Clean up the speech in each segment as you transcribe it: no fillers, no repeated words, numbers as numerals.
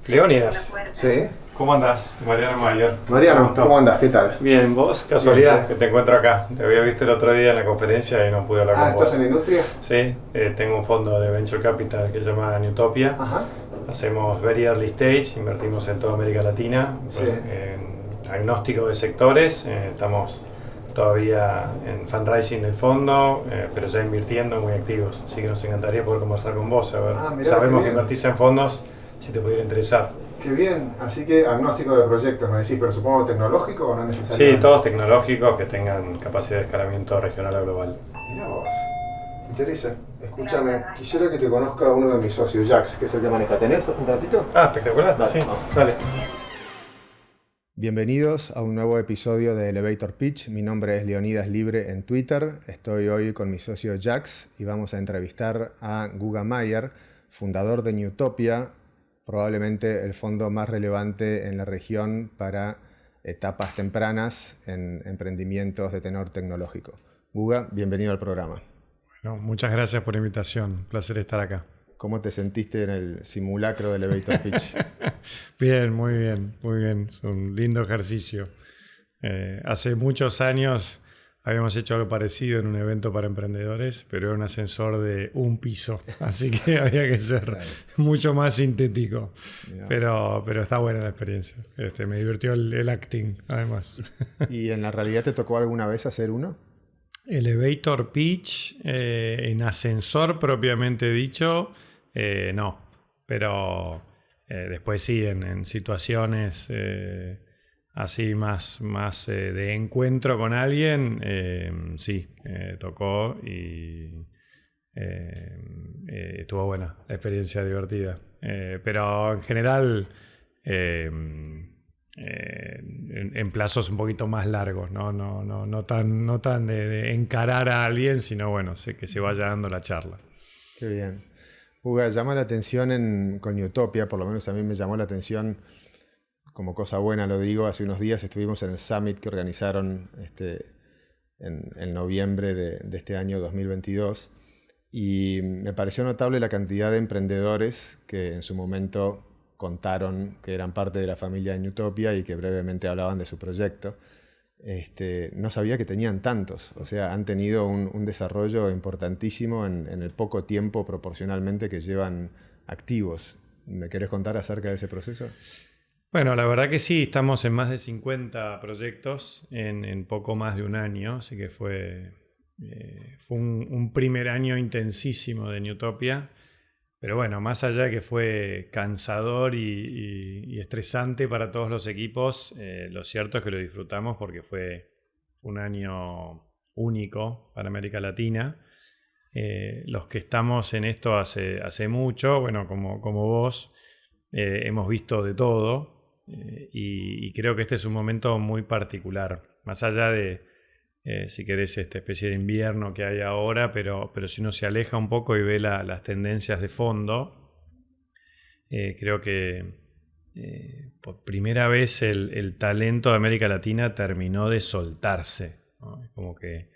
Leónidas, Sí. ¿cómo andás? Mariano Mayer. Mariano, ¿cómo andás? ¿Qué tal? Bien, ¿vos? Casualidad Bien, que te encuentro acá. Te había visto el otro día en la conferencia y no pude hablar con vos. ¿estás en la industria? Sí, tengo un fondo de Venture Capital que se llama Newtopia. Ajá. Hacemos very early stage, invertimos en toda América Latina, Sí. en agnóstico de sectores. Estamos todavía en fundraising del fondo, pero ya invirtiendo muy activos. Así que nos encantaría poder conversar con vos. A ver, Mirá, sabemos qué que bien. invertís en fondos, si te pudiera interesar. Qué bien. Así que agnóstico de proyectos, me decís, pero supongo tecnológico o no Sí, necesariamente. todos tecnológicos que tengan capacidad de escalamiento regional o global. Mirá vos. Interesa. Escúchame, quisiera que te conozca uno de mis socios, Jax, que es el que maneja. ¿Tenés un ratito? Ah, espectacular. Dale, Sí, vamos. dale. Bienvenidos a un nuevo episodio de Elevator Pitch. Mi nombre es Leonidas Libre en Twitter. Estoy hoy con mi socio Jax y vamos a entrevistar a Guga Mayer, fundador de Newtopia, probablemente el fondo más relevante en la región para etapas tempranas en emprendimientos de tenor tecnológico. Guga, bienvenido al programa. Bueno, muchas gracias por la invitación. Placer estar acá. ¿Cómo te sentiste en el simulacro de Elevator Pitch? Bien, muy bien, muy bien. Es un lindo ejercicio. Hace muchos años habíamos hecho algo parecido en un evento para emprendedores, pero era un ascensor de un piso, así que había que ser mucho más sintético. Pero está buena la experiencia. Me divirtió el acting, además. ¿Y en la realidad te tocó alguna vez hacer uno? Elevator pitch, en ascensor propiamente dicho, no. Pero después sí, en situaciones así más de encuentro con alguien, sí, tocó y estuvo buena, la experiencia divertida. Pero en general, en plazos un poquito más largos, no tan de encarar a alguien, sino bueno, que se vaya dando la charla. Qué bien. Guga, llama la atención con Newtopia, por lo menos a mí me llamó la atención, como cosa buena lo digo, hace unos días estuvimos en el Summit que organizaron en noviembre de este año 2022 y me pareció notable la cantidad de emprendedores que en su momento contaron que eran parte de la familia de Newtopia y que brevemente hablaban de su proyecto. No sabía que tenían tantos, o sea, han tenido un desarrollo importantísimo en el poco tiempo proporcionalmente que llevan activos. ¿Me querés contar acerca de ese proceso? Bueno, la verdad que sí, estamos en más de 50 proyectos en poco más de un año, así que fue un primer año intensísimo de Newtopia. Pero bueno, más allá de que fue cansador y estresante para todos los equipos, lo cierto es que lo disfrutamos porque fue un año único para América Latina. Los que estamos en esto hace mucho, bueno, como vos, hemos visto de todo y creo que este es un momento muy particular. Más allá de, si querés, esta especie de invierno que hay ahora, pero si uno se aleja un poco y ve las tendencias de fondo, creo que por primera vez el talento de América Latina terminó de soltarse, ¿no? Como que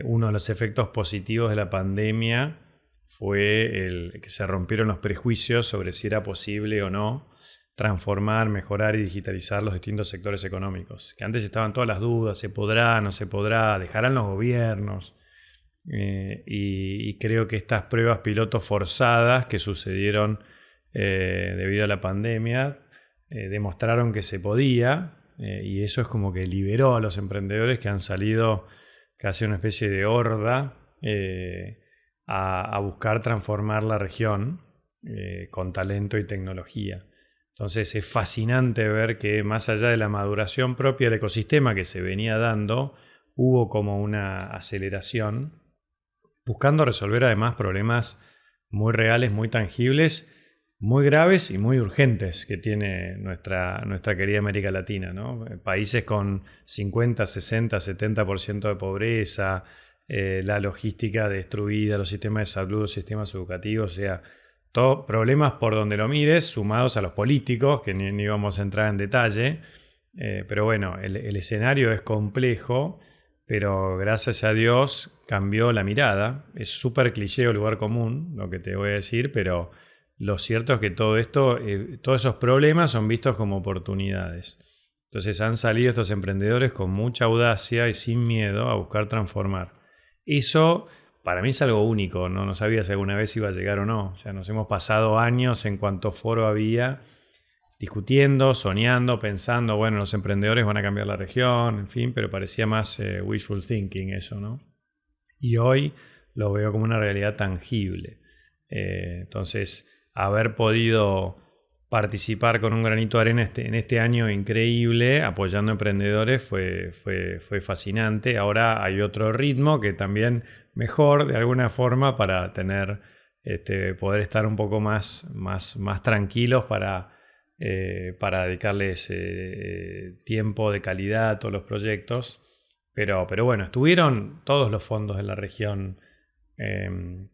uno de los efectos positivos de la pandemia fue el que se rompieron los prejuicios sobre si era posible o no transformar, mejorar y digitalizar los distintos sectores económicos. Que antes estaban todas las dudas, ¿se podrá, no se podrá? ¿Dejarán los gobiernos? Y creo que estas pruebas pilotos forzadas que sucedieron debido a la pandemia demostraron que se podía, y eso es como que liberó a los emprendedores que han salido casi una especie de horda a buscar transformar la región con talento y tecnología. Entonces es fascinante ver que más allá de la maduración propia del ecosistema que se venía dando, hubo como una aceleración, buscando resolver además problemas muy reales, muy tangibles, muy graves y muy urgentes que tiene nuestra querida América Latina, ¿no? Países con 50, 60, 70% de pobreza, la logística destruida, los sistemas de salud, los sistemas educativos, o sea, todos problemas por donde lo mires, sumados a los políticos, que ni vamos a entrar en detalle. Pero bueno, el escenario es complejo, pero gracias a Dios cambió la mirada. Es súper cliché o lugar común lo que te voy a decir, pero lo cierto es que todo esto, todos esos problemas son vistos como oportunidades. Entonces han salido estos emprendedores con mucha audacia y sin miedo a buscar transformar. Eso para mí es algo único, no sabía si alguna vez iba a llegar o no. O sea, nos hemos pasado años en cuanto foro había discutiendo, soñando, pensando, bueno, los emprendedores van a cambiar la región, en fin, pero parecía más wishful thinking eso, ¿no? Y hoy lo veo como una realidad tangible. Entonces, haber podido participar con un granito de arena en este año increíble, apoyando emprendedores, fue fascinante. Ahora hay otro ritmo que también mejor, de alguna forma, para tener, poder estar un poco más tranquilos para dedicarles tiempo de calidad a todos los proyectos. Pero bueno, estuvieron todos los fondos de la región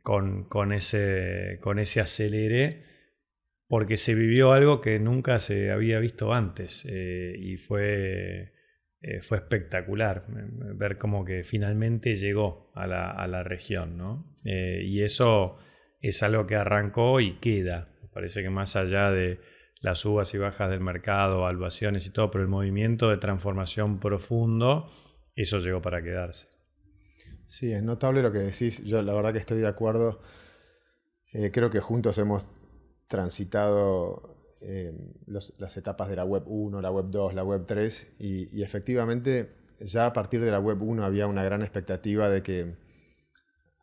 con ese acelere, porque se vivió algo que nunca se había visto antes y fue espectacular ver como que finalmente llegó a la región, ¿no? Y eso es algo que arrancó y queda. Me parece que más allá de las subas y bajas del mercado, evaluaciones y todo, pero el movimiento de transformación profundo, eso llegó para quedarse. Sí, es notable lo que decís. Yo la verdad que estoy de acuerdo. Creo que juntos hemos transitado las etapas de la Web 1, la Web 2, la Web 3 y efectivamente ya a partir de la Web 1 había una gran expectativa de que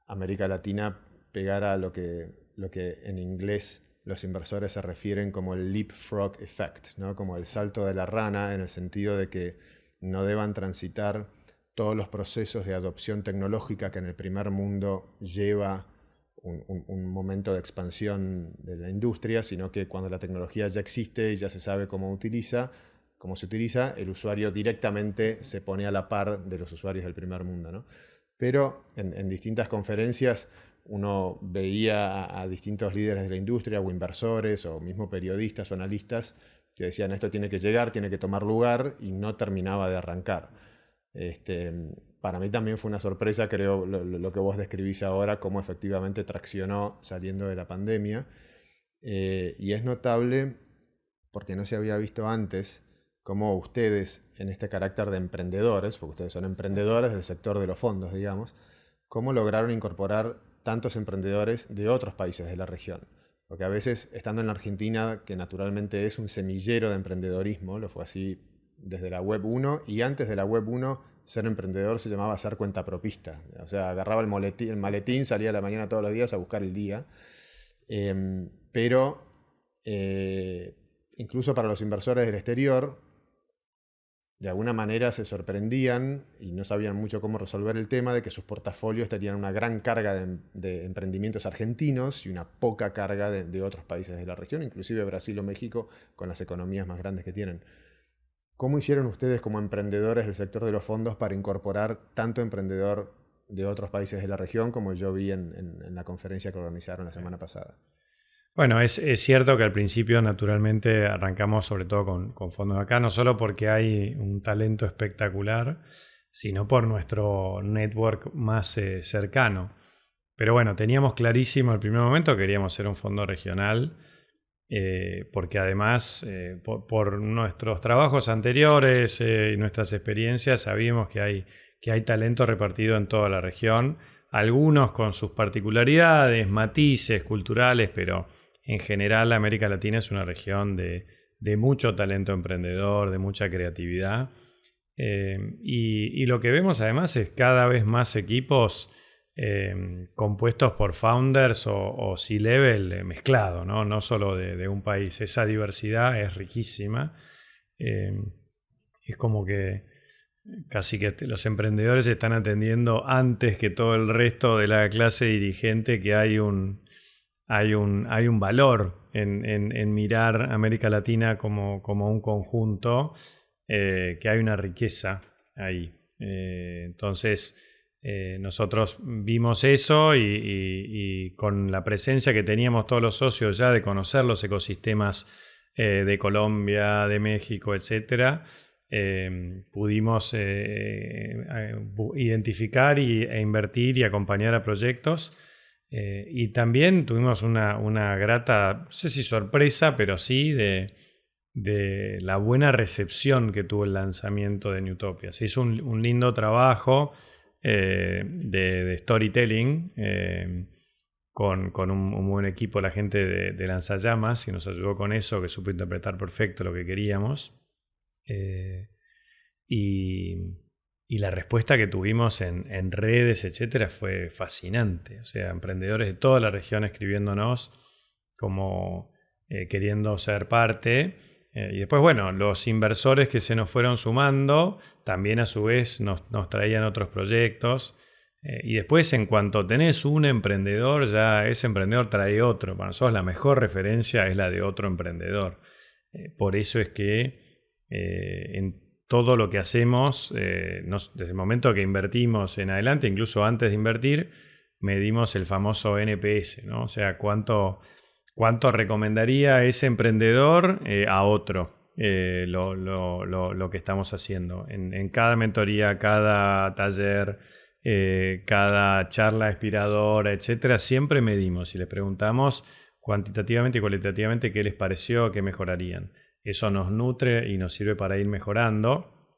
América Latina pegara lo que en inglés los inversores se refieren como el leapfrog effect, ¿no? Como el salto de la rana, en el sentido de que no deban transitar todos los procesos de adopción tecnológica que en el primer mundo lleva un momento de expansión de la industria, sino que cuando la tecnología ya existe y ya se sabe cómo se utiliza, el usuario directamente se pone a la par de los usuarios del primer mundo, ¿no? Pero en distintas conferencias uno veía a distintos líderes de la industria o inversores o mismo periodistas o analistas que decían esto tiene que llegar, tiene que tomar lugar y no terminaba de arrancar. Para mí también fue una sorpresa, creo, lo que vos describís ahora, cómo efectivamente traccionó saliendo de la pandemia. Y es notable, porque no se había visto antes, cómo ustedes, en este carácter de emprendedores, porque ustedes son emprendedores del sector de los fondos, digamos, cómo lograron incorporar tantos emprendedores de otros países de la región. Porque a veces, estando en la Argentina, que naturalmente es un semillero de emprendedorismo, lo fue así desde la Web 1, y antes de la Web 1, ser emprendedor se llamaba ser cuentapropista. O sea, agarraba el maletín, salía a la mañana todos los días a buscar el día. Pero incluso para los inversores del exterior, de alguna manera se sorprendían y no sabían mucho cómo resolver el tema de que sus portafolios tenían una gran carga de emprendimientos argentinos y una poca carga de otros países de la región, inclusive Brasil o México, con las economías más grandes que tienen. ¿Cómo hicieron ustedes como emprendedores del sector de los fondos para incorporar tanto emprendedor de otros países de la región como yo vi en la conferencia que organizaron la semana pasada? Bueno, es cierto que al principio naturalmente arrancamos sobre todo con fondos de acá, no solo porque hay un talento espectacular, sino por nuestro network más cercano. Pero bueno, teníamos clarísimo el primer momento que queríamos ser un fondo regional, porque además por nuestros trabajos anteriores y nuestras experiencias sabíamos que hay talento repartido en toda la región, algunos con sus particularidades, matices culturales, pero en general América Latina es una región de mucho talento emprendedor, de mucha creatividad, y lo que vemos además es cada vez más equipos compuestos por founders o C-level mezclado, no solo de un país. Esa diversidad es riquísima. Es como que casi que los emprendedores están atendiendo antes que todo el resto de la clase dirigente que hay un valor en mirar América Latina como un conjunto, que hay una riqueza ahí. Entonces nosotros vimos eso y con la presencia que teníamos todos los socios ya de conocer los ecosistemas de Colombia, de México, etcétera, pudimos identificar e invertir y acompañar a proyectos. Y también tuvimos una grata, no sé si sorpresa, pero sí de la buena recepción que tuvo el lanzamiento de Newtopia. Se hizo un lindo trabajo de storytelling con un buen equipo, la gente de Lanzallamas, que nos ayudó con eso, que supo interpretar perfecto lo que queríamos. Y la respuesta que tuvimos en redes, etcétera, fue fascinante. O sea, emprendedores de toda la región escribiéndonos como queriendo ser parte. Y después, bueno, los inversores que se nos fueron sumando también a su vez nos traían otros proyectos. Y después, en cuanto tenés un emprendedor, ya ese emprendedor trae otro. Para nosotros la mejor referencia es la de otro emprendedor. Por eso es que en todo lo que hacemos, desde el momento que invertimos en adelante, incluso antes de invertir, medimos el famoso NPS, ¿no? O sea, cuánto recomendaría ese emprendedor a otro lo que estamos haciendo. En cada mentoría, cada taller, cada charla inspiradora, etcétera, siempre medimos y les preguntamos cuantitativamente y cualitativamente qué les pareció, qué mejorarían. Eso nos nutre y nos sirve para ir mejorando,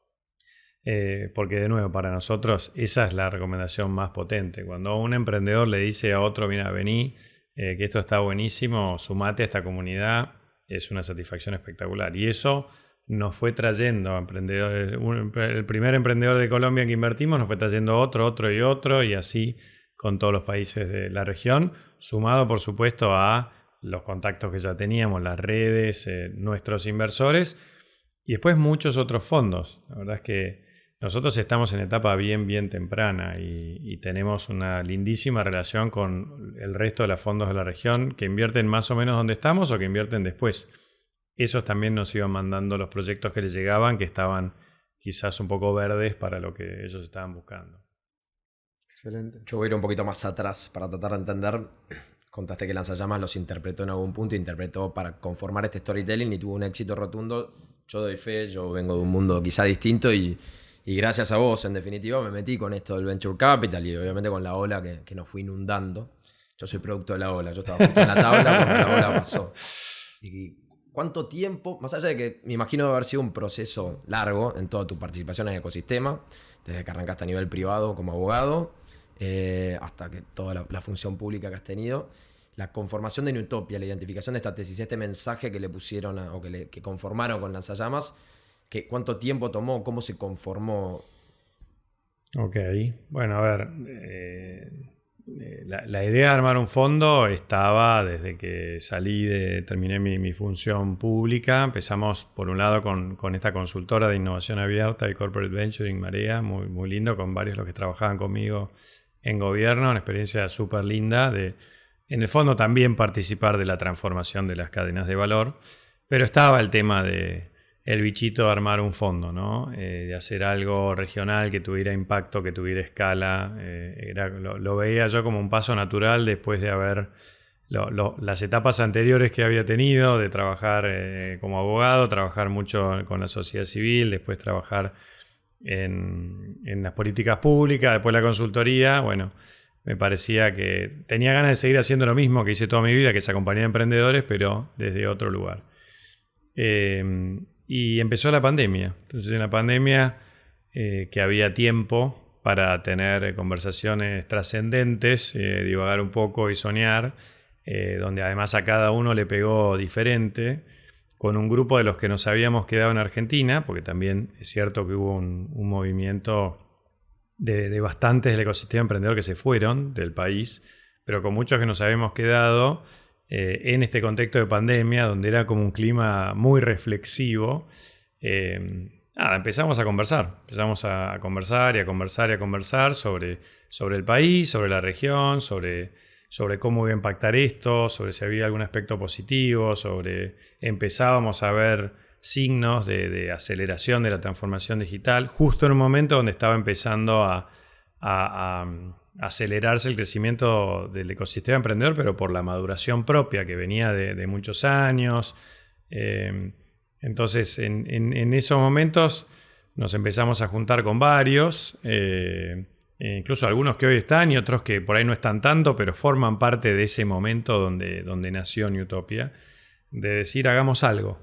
porque de nuevo, para nosotros esa es la recomendación más potente. Cuando un emprendedor le dice a otro, mira, vení, que esto está buenísimo, sumate a esta comunidad, es una satisfacción espectacular. Y eso nos fue trayendo emprendedores. El primer emprendedor de Colombia en que invertimos nos fue trayendo otro y así con todos los países de la región, sumado por supuesto a los contactos que ya teníamos, las redes, nuestros inversores y después muchos otros fondos. La verdad es que nosotros estamos en etapa bien temprana y tenemos una lindísima relación con el resto de los fondos de la región que invierten más o menos donde estamos o que invierten después. Esos también nos iban mandando los proyectos que les llegaban, que estaban quizás un poco verdes para lo que ellos estaban buscando. Excelente. Yo voy a ir un poquito más atrás para tratar de entender. Contaste que Lanzallamas los interpretó en algún punto, interpretó para conformar este storytelling y tuvo un éxito rotundo. Yo doy fe, yo vengo de un mundo quizá distinto y gracias a vos, en definitiva, me metí con esto del Venture Capital y obviamente con la ola que nos fue inundando. Yo soy producto de la ola, yo estaba justo en la tabla cuando la ola pasó. ¿Y cuánto tiempo? Más allá de que me imagino haber sido un proceso largo en toda tu participación en el ecosistema, desde que arrancaste a nivel privado como abogado, hasta que toda la función pública que has tenido, la conformación de Newtopia, la identificación de esta tesis, este mensaje que le pusieron que conformaron con Lanzallamas, ¿cuánto tiempo tomó? ¿Cómo se conformó? Ok, bueno, a ver, la idea de armar un fondo estaba desde que terminé mi función pública. Empezamos por un lado con esta consultora de innovación abierta y corporate venturing, Marea, muy lindo, con varios de los que trabajaban conmigo en gobierno, una experiencia súper linda de, en el fondo, también participar de la transformación de las cadenas de valor, pero estaba el tema de el bichito de armar un fondo, ¿no? De hacer algo regional que tuviera impacto, que tuviera escala. Lo veía yo como un paso natural después de haber las etapas anteriores que había tenido, de trabajar como abogado, trabajar mucho con la sociedad civil, después trabajar en las políticas públicas, después la consultoría. Bueno, me parecía que tenía ganas de seguir haciendo lo mismo que hice toda mi vida, que es acompañar a emprendedores, pero desde otro lugar. Y empezó la pandemia. Entonces, en la pandemia, que había tiempo para tener conversaciones trascendentes, divagar un poco y soñar, donde además a cada uno le pegó diferente, con un grupo de los que nos habíamos quedado en Argentina, porque también es cierto que hubo un movimiento de bastantes del ecosistema emprendedor que se fueron del país, pero con muchos que nos habíamos quedado en este contexto de pandemia, donde era como un clima muy reflexivo. Empezamos a conversar sobre el país, sobre la región, sobre cómo iba a impactar esto, sobre si había algún aspecto positivo, empezábamos a ver signos de aceleración de la transformación digital, justo en un momento donde estaba empezando a acelerarse el crecimiento del ecosistema emprendedor, pero por la maduración propia que venía de muchos años. Entonces, en esos momentos nos empezamos a juntar con varios incluso algunos que hoy están y otros que por ahí no están tanto, pero forman parte de ese momento donde nació Newtopia, de decir hagamos algo.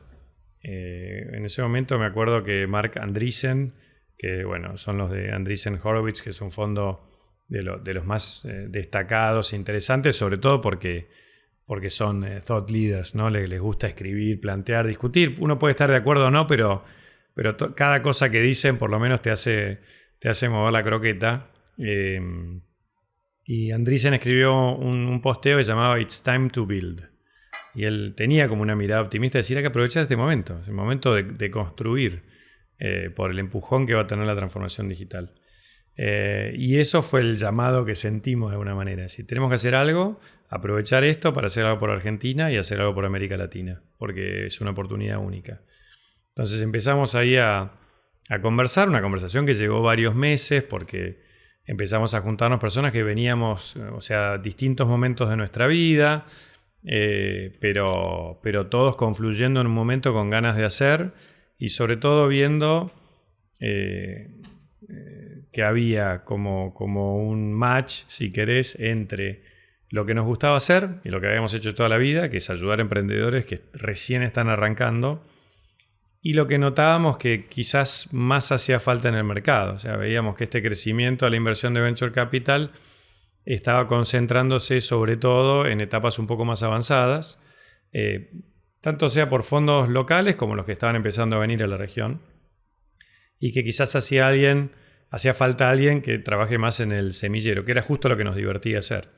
En ese momento me acuerdo que Mark Andreessen, que bueno, son los de Andreessen Horowitz, que es un fondo de los más destacados e interesantes, sobre todo porque son thought leaders, ¿no? Les gusta escribir, plantear, discutir. Uno puede estar de acuerdo o no, pero cada cosa que dicen por lo menos te hace mover la croqueta. Y Andreessen escribió un posteo que llamaba It's Time to Build. Y él tenía como una mirada optimista de decir hay que aprovechar este momento. Es el momento de construir por el empujón que va a tener la transformación digital. Y eso fue el llamado que sentimos de alguna manera. Si tenemos que hacer algo, aprovechar esto para hacer algo por Argentina y hacer algo por América Latina, porque es una oportunidad única. Entonces empezamos ahí a conversar, una conversación que llevó varios meses, porque empezamos a juntarnos personas que veníamos, o sea, distintos momentos de nuestra vida, pero todos confluyendo en un momento con ganas de hacer y sobre todo viendo que había como un match, si querés, entre lo que nos gustaba hacer y lo que habíamos hecho toda la vida, que es ayudar a emprendedores que recién están arrancando, y lo que notábamos que quizás más hacía falta en el mercado. O sea, veíamos que este crecimiento a la inversión de Venture Capital estaba concentrándose sobre todo en etapas un poco más avanzadas, tanto sea por fondos locales como los que estaban empezando a venir a la región, y que quizás hacía falta alguien que trabaje más en el semillero, que era justo lo que nos divertía hacer.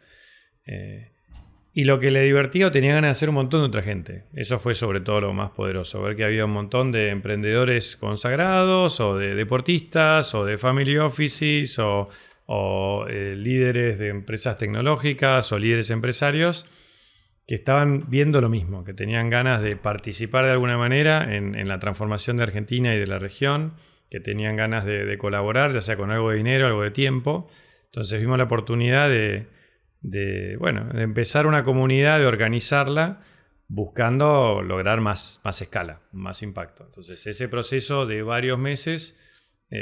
Y lo que le divertía o tenía ganas de hacer un montón de otra gente. Eso fue sobre todo lo más poderoso, ver que había un montón de emprendedores consagrados, o de deportistas, o de family offices, o líderes de empresas tecnológicas, o líderes empresarios, que estaban viendo lo mismo, que tenían ganas de participar de alguna manera en la transformación de Argentina y de la región, que tenían ganas de colaborar, ya sea con algo de dinero, algo de tiempo. Entonces vimos la oportunidad de empezar una comunidad, de organizarla, buscando lograr más escala, más impacto. Entonces ese proceso de varios meses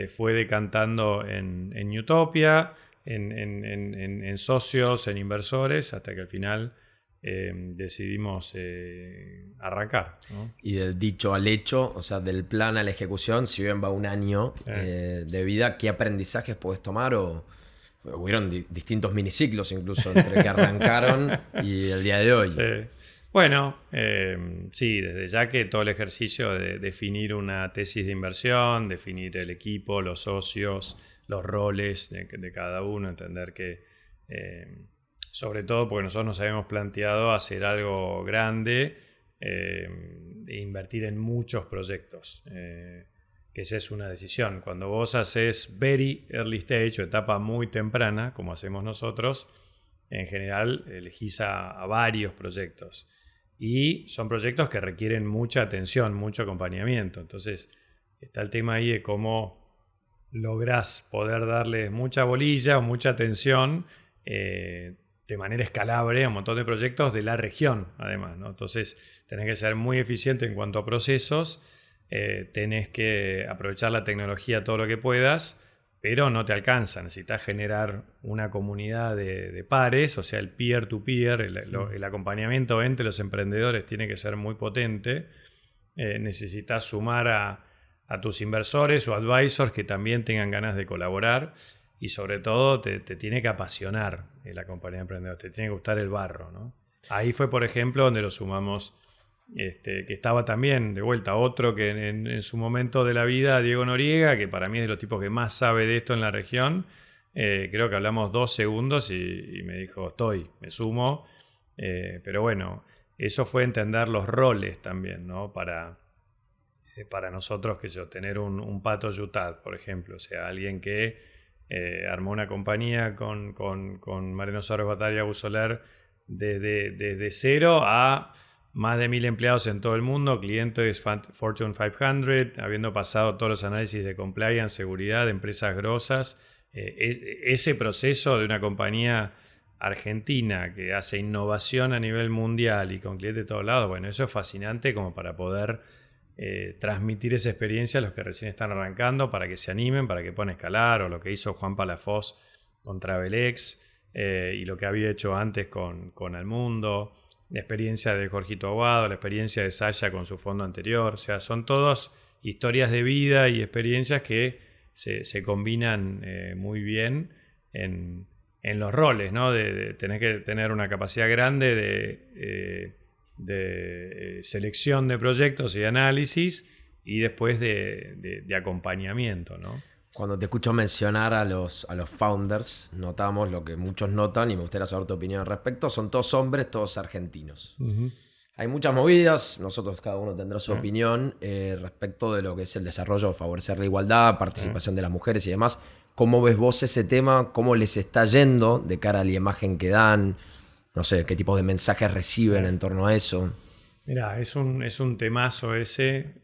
fue decantando en Newtopia, en socios, en inversores, hasta que al final decidimos arrancar, ¿no? Y del dicho al hecho, o sea, del plan a la ejecución, si bien va un año de vida, ¿qué aprendizajes puedes tomar? Hubieron distintos miniciclos incluso entre que arrancaron y el día de hoy. Sí. Bueno, sí, desde ya que todo el ejercicio de definir una tesis de inversión, definir el equipo, los socios, los roles de cada uno, entender que, sobre todo porque nosotros nos habíamos planteado hacer algo grande e invertir en muchos proyectos. Que esa es una decisión. Cuando vos haces very early stage o etapa muy temprana, como hacemos nosotros, en general elegís a varios proyectos. Y son proyectos que requieren mucha atención, mucho acompañamiento. Entonces está el tema ahí de cómo lográs poder darle mucha bolilla o mucha atención de manera escalable a un montón de proyectos de la región, además, ¿no? Entonces tenés que ser muy eficiente en cuanto a procesos. Tenés que aprovechar la tecnología todo lo que puedas, pero no te alcanza. Necesitas generar una comunidad de pares, o sea, el peer-to-peer, el acompañamiento entre los emprendedores tiene que ser muy potente. Necesitas sumar a tus inversores o advisors que también tengan ganas de colaborar, y sobre todo te tiene que apasionar la compañía de emprendedores, te tiene que gustar el barro, ¿no? Ahí fue, por ejemplo, donde lo sumamos. Que estaba también de vuelta otro que en su momento de la vida, Diego Noriega, que para mí es de los tipos que más sabe de esto en la región. Creo que hablamos 2 segundos y me dijo me sumo, pero bueno, eso fue entender los roles también, ¿no? Para nosotros, que yo tener un Pato Yutad, por ejemplo, o sea, alguien que armó una compañía con Mariano Suárez Batalla Busoler desde cero a más de 1.000 empleados en todo el mundo, clientes Fortune 500, habiendo pasado todos los análisis de compliance, seguridad de empresas grosas. Ese proceso de una compañía argentina que hace innovación a nivel mundial y con clientes de todos lados, bueno, eso es fascinante como para poder transmitir esa experiencia a los que recién están arrancando, para que se animen, para que puedan escalar, o lo que hizo Juan Palafox Travelex, y lo que había hecho antes con Almundo, la experiencia de Jorgito Aguado, la experiencia de Sasha con su fondo anterior. O sea, son todas historias de vida y experiencias que se combinan muy bien en los roles, ¿no? De tener que tener una capacidad grande de selección de proyectos y análisis, y después de acompañamiento, ¿no? Cuando te escucho mencionar a los founders, notamos lo que muchos notan, y me gustaría saber tu opinión al respecto. Son todos hombres, todos argentinos. Hay muchas movidas, nosotros cada uno tendrá su opinión respecto de lo que es el desarrollo, favorecer la igualdad, participación de las mujeres y demás. ¿Cómo ves vos ese tema? ¿Cómo les está yendo de cara a la imagen que dan? No sé, ¿qué tipo de mensajes reciben en torno a eso? Mirá, es un temazo ese.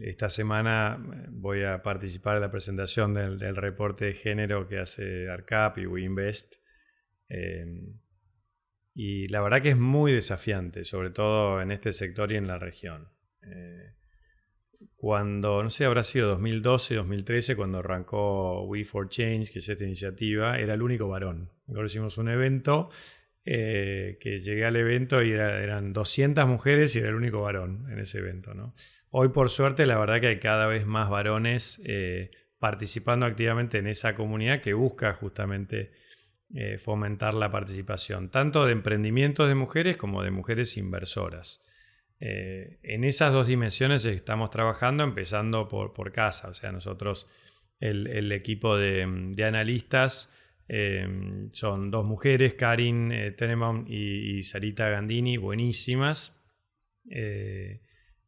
Esta semana voy a participar en la presentación del reporte de género que hace ARCAP y WeInvest. Y la verdad que es muy desafiante, sobre todo en este sector y en la región. Cuando, no sé, habrá sido 2012, 2013, cuando arrancó We4Change, que es esta iniciativa, era el único varón. Ahora hicimos un evento, que llegué al evento y eran 200 mujeres y era el único varón en ese evento, ¿no? Hoy, por suerte, la verdad que hay cada vez más varones participando activamente en esa comunidad que busca justamente fomentar la participación, tanto de emprendimientos de mujeres como de mujeres inversoras. En esas dos dimensiones estamos trabajando, empezando por casa. O sea, nosotros, el equipo de analistas, son dos mujeres, Karin Tenenbaum y Sarita Gandini, buenísimas.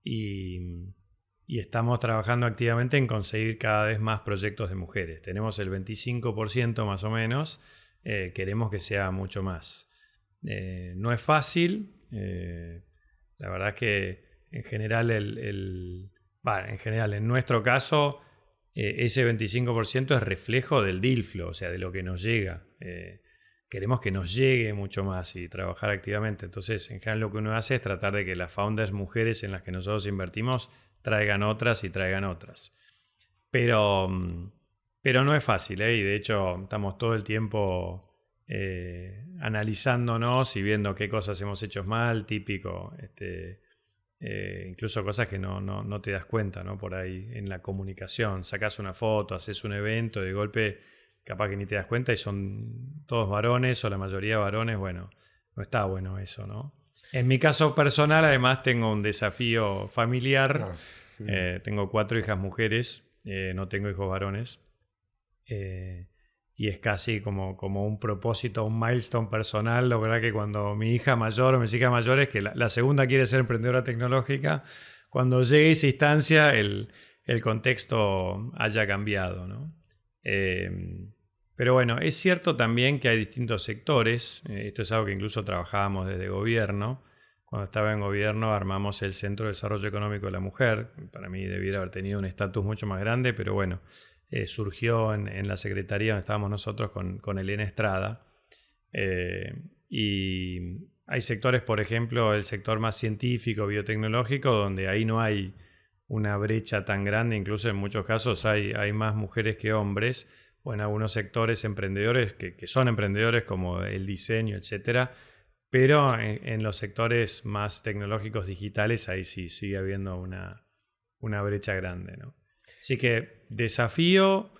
Y estamos trabajando activamente en conseguir cada vez más proyectos de mujeres. Tenemos el 25% más o menos. Queremos que sea mucho más. No es fácil. La verdad es que en general, en nuestro caso, ese 25% es reflejo del deal flow, o sea, de lo que nos llega. Queremos que nos llegue mucho más y trabajar activamente. Entonces, en general, lo que uno hace es tratar de que las founders mujeres en las que nosotros invertimos traigan otras y traigan otras. Pero no es fácil, ¿eh? Y de hecho, estamos todo el tiempo analizándonos y viendo qué cosas hemos hecho mal, típico. Incluso cosas que no te das cuenta, ¿no? Por ahí en la comunicación, sacás una foto, haces un evento, de golpe capaz que ni te das cuenta y son todos varones o la mayoría varones. Bueno, no está bueno eso, ¿no? En mi caso personal, además, tengo un desafío familiar. Tengo 4 hijas mujeres, no tengo hijos varones, y es casi como un propósito, un milestone personal lograr que cuando mi hija mayor o mis hijas mayores, que la segunda quiere ser emprendedora tecnológica, cuando llegue a esa instancia el contexto haya cambiado, ¿no? Pero bueno, es cierto también que hay distintos sectores. Esto es algo que incluso trabajábamos desde gobierno. Cuando estaba en gobierno armamos el Centro de Desarrollo Económico de la Mujer. Para mí debiera haber tenido un estatus mucho más grande, pero bueno, surgió en la secretaría donde estábamos nosotros con Elena Estrada. Y hay sectores, por ejemplo, el sector más científico, biotecnológico, donde ahí no hay una brecha tan grande. Incluso en muchos casos hay más mujeres que hombres, o en algunos sectores emprendedores que son emprendedores como el diseño, etcétera. Pero en los sectores más tecnológicos digitales ahí sí sigue habiendo una brecha grande, ¿no? Así que desafío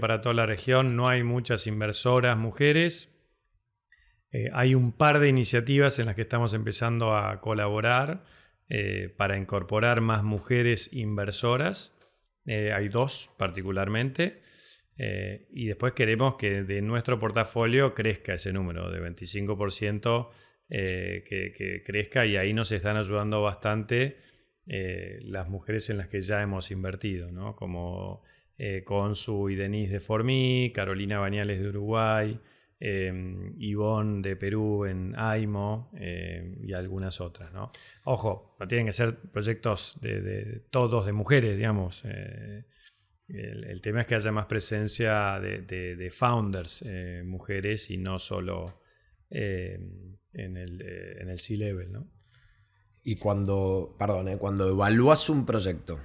para toda la región. No hay muchas inversoras mujeres. Hay un par de iniciativas en las que estamos empezando a colaborar para incorporar más mujeres inversoras. Hay 2 particularmente. Y después queremos que de nuestro portafolio crezca ese número de 25%, que crezca, y ahí nos están ayudando bastante las mujeres en las que ya hemos invertido, ¿no? Como Consu y Denise de Formí, Carolina Bañales de Uruguay, Ivonne de Perú en AIMO, y algunas otras, ¿no? Ojo, no tienen que ser proyectos todos de mujeres, digamos. El tema es que haya más presencia de founders mujeres y no solo en el C-level, ¿no? Y cuando evalúas un proyecto,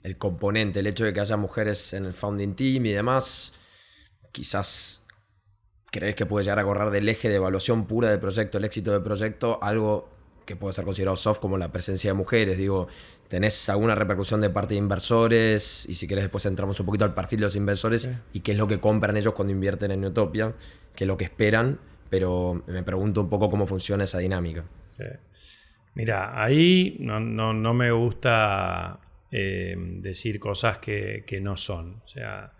el componente, el hecho de que haya mujeres en el founding team y demás, quizás crees que puede llegar a correr del eje de evaluación pura del proyecto, el éxito del proyecto, algo que puede ser considerado soft como la presencia de mujeres. Digo, ¿tenés alguna repercusión de parte de inversores? Y si querés después entramos un poquito al perfil de los inversores y qué es lo que compran ellos cuando invierten en Neutopia, qué es lo que esperan, pero me pregunto un poco cómo funciona esa dinámica. Mira, ahí no me gusta decir cosas que no son. O sea,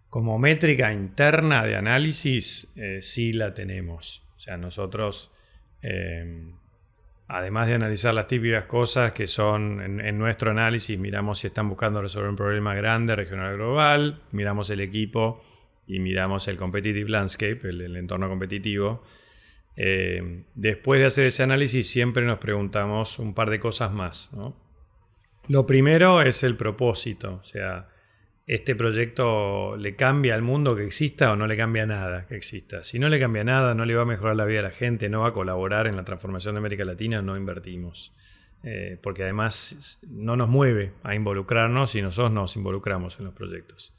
como métrica interna de análisis, sí la tenemos. O sea, nosotros, además de analizar las típicas cosas que son en nuestro análisis, miramos si están buscando resolver un problema grande, regional, global, miramos el equipo y miramos el competitive landscape, el entorno competitivo. Después de hacer ese análisis siempre nos preguntamos un par de cosas más, ¿no? Lo primero es el propósito, o sea, ¿este proyecto le cambia al mundo que exista o no le cambia nada que exista? Si no le cambia nada, no le va a mejorar la vida a la gente, no va a colaborar en la transformación de América Latina, no invertimos. Porque además no nos mueve a involucrarnos y nosotros nos involucramos en los proyectos.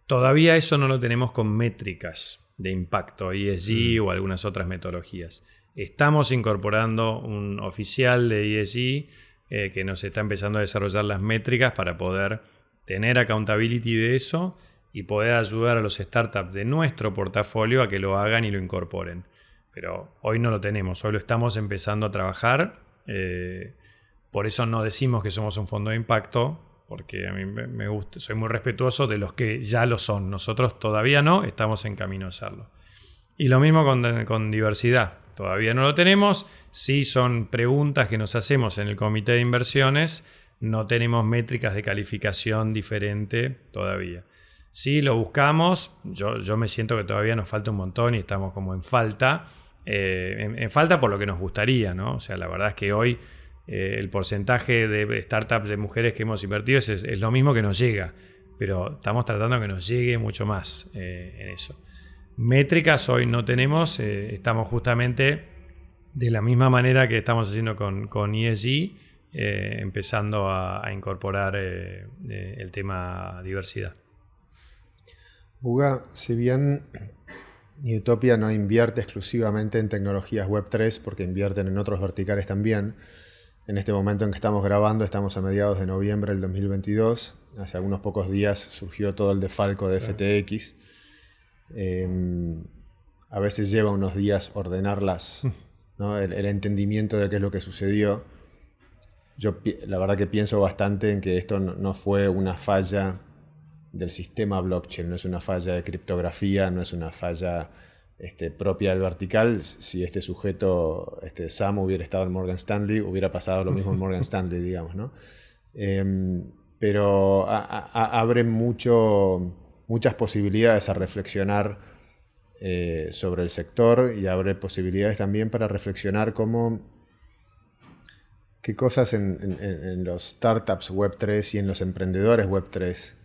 Todavía eso no lo tenemos con métricas de impacto, ESG o algunas otras metodologías. Estamos incorporando un oficial de ESG que nos está empezando a desarrollar las métricas para poder tener accountability de eso y poder ayudar a los startups de nuestro portafolio a que lo hagan y lo incorporen. Pero hoy no lo tenemos, hoy lo estamos empezando a trabajar. Por eso no decimos que somos un fondo de impacto, porque a mí me gusta, soy muy respetuoso de los que ya lo son. Nosotros todavía no, estamos en camino a hacerlo. Y lo mismo con diversidad. Todavía no lo tenemos. Sí son preguntas que nos hacemos en el comité de inversiones. No tenemos métricas de calificación diferente todavía. Sí lo buscamos. Yo me siento que todavía nos falta un montón y estamos como en falta. En falta por lo que nos gustaría, ¿no? O sea, la verdad es que hoy el porcentaje de startups de mujeres que hemos invertido es lo mismo que nos llega. Pero estamos tratando de que nos llegue mucho más en eso. Métricas hoy no tenemos. Estamos justamente de la misma manera que estamos haciendo con ESG, empezando a incorporar el tema diversidad. Uga, si bien Neutopia no invierte exclusivamente en tecnologías Web3 porque invierten en otros verticales también, en este momento en que estamos grabando estamos a mediados de noviembre del 2022. Hace algunos pocos días surgió todo el defalco de FTX. A veces lleva unos días ordenarlas, ¿no? el entendimiento de qué es lo que sucedió. Yo la verdad que pienso bastante en que esto no fue una falla del sistema blockchain, no es una falla de criptografía, no es una falla propia del vertical. Si este sujeto, Sam, hubiera estado en Morgan Stanley, hubiera pasado lo mismo en Morgan Stanley, digamos, ¿no? Pero abre muchas posibilidades a reflexionar sobre el sector y abre posibilidades también para reflexionar qué cosas en los startups Web3 y en los emprendedores Web3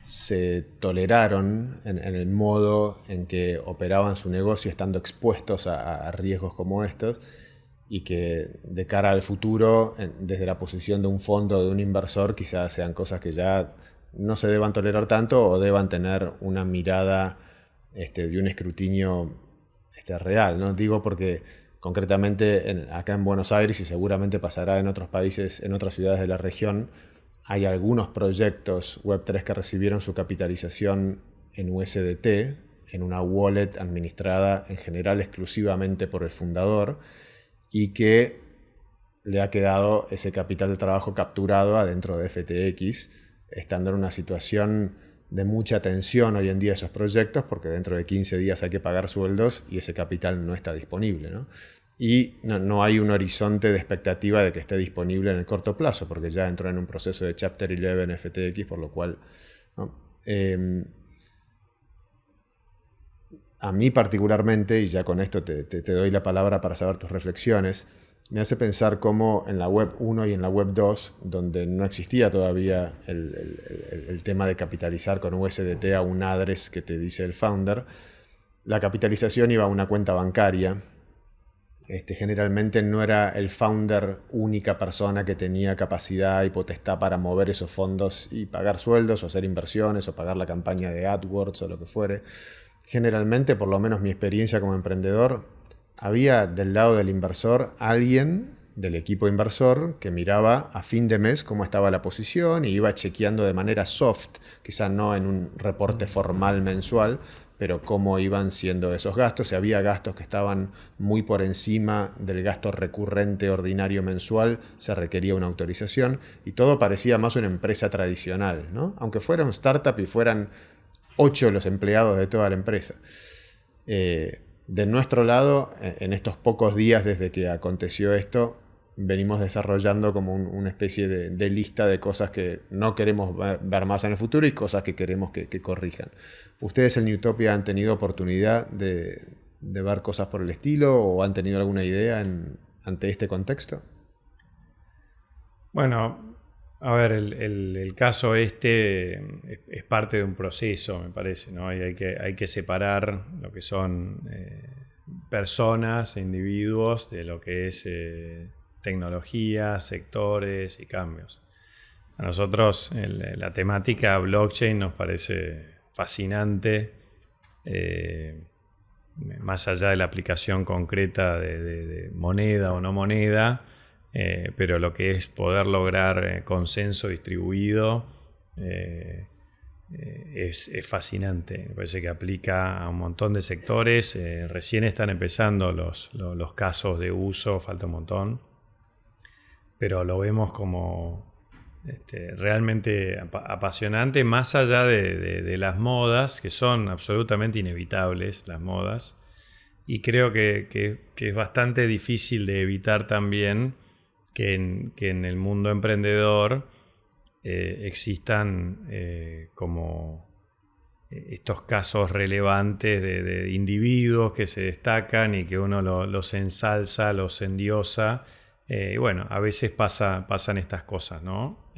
se toleraron en el modo en que operaban su negocio estando expuestos a riesgos como estos, y que de cara al futuro, desde la posición de un fondo o de un inversor, quizás sean cosas que ya no se deban tolerar tanto o deban tener una mirada de un escrutinio real, ¿no? Digo porque concretamente acá en Buenos Aires, y seguramente pasará en otros países, en otras ciudades de la región, hay algunos proyectos Web3 que recibieron su capitalización en USDT, en una wallet administrada en general exclusivamente por el fundador, y que le ha quedado ese capital de trabajo capturado adentro de FTX, estando en una situación de mucha tensión hoy en día esos proyectos, porque dentro de 15 días hay que pagar sueldos y ese capital no está disponible, ¿no? Y no hay un horizonte de expectativa de que esté disponible en el corto plazo, porque ya entró en un proceso de Chapter 11 FTX, por lo cual, ¿no? A mí particularmente, y ya con esto te doy la palabra para saber tus reflexiones, me hace pensar cómo en la Web 1 y en la Web 2, donde no existía todavía el tema de capitalizar con USDT a un address que te dice el founder, la capitalización iba a una cuenta bancaria Generalmente no era el founder única persona que tenía capacidad y potestad para mover esos fondos y pagar sueldos o hacer inversiones o pagar la campaña de AdWords o lo que fuere. Generalmente, por lo menos mi experiencia como emprendedor, había del lado del inversor alguien del equipo inversor que miraba a fin de mes cómo estaba la posición y iba chequeando de manera soft, quizá no en un reporte formal mensual, pero cómo iban siendo esos gastos. Si había gastos que estaban muy por encima del gasto recurrente ordinario mensual, se requería una autorización y todo parecía más una empresa tradicional, ¿no? Aunque fuera un startup y fueran 8 los empleados de toda la empresa. De nuestro lado, en estos pocos días desde que aconteció esto, venimos desarrollando como una especie de lista de cosas que no queremos ver más en el futuro y cosas que queremos que corrijan. ¿Ustedes en Newtopia han tenido oportunidad de ver cosas por el estilo o han tenido alguna idea ante este contexto? Bueno, a ver, el caso es parte de un proceso, me parece, ¿no? Y hay que separar lo que son personas, individuos, de lo que es tecnología, sectores y cambios. A nosotros la temática blockchain nos parece fascinante, más allá de la aplicación concreta de moneda o no moneda, pero lo que es poder lograr consenso distribuido es fascinante. Me parece que aplica a un montón de sectores. Recién están empezando los casos de uso, falta un montón, pero lo vemos como realmente apasionante, más allá de las modas, que son absolutamente inevitables las modas, y creo que es bastante difícil de evitar también que en el mundo emprendedor existan como estos casos relevantes de individuos que se destacan y que uno los ensalza, los endiosa. Y bueno, a veces pasan estas cosas, ¿no?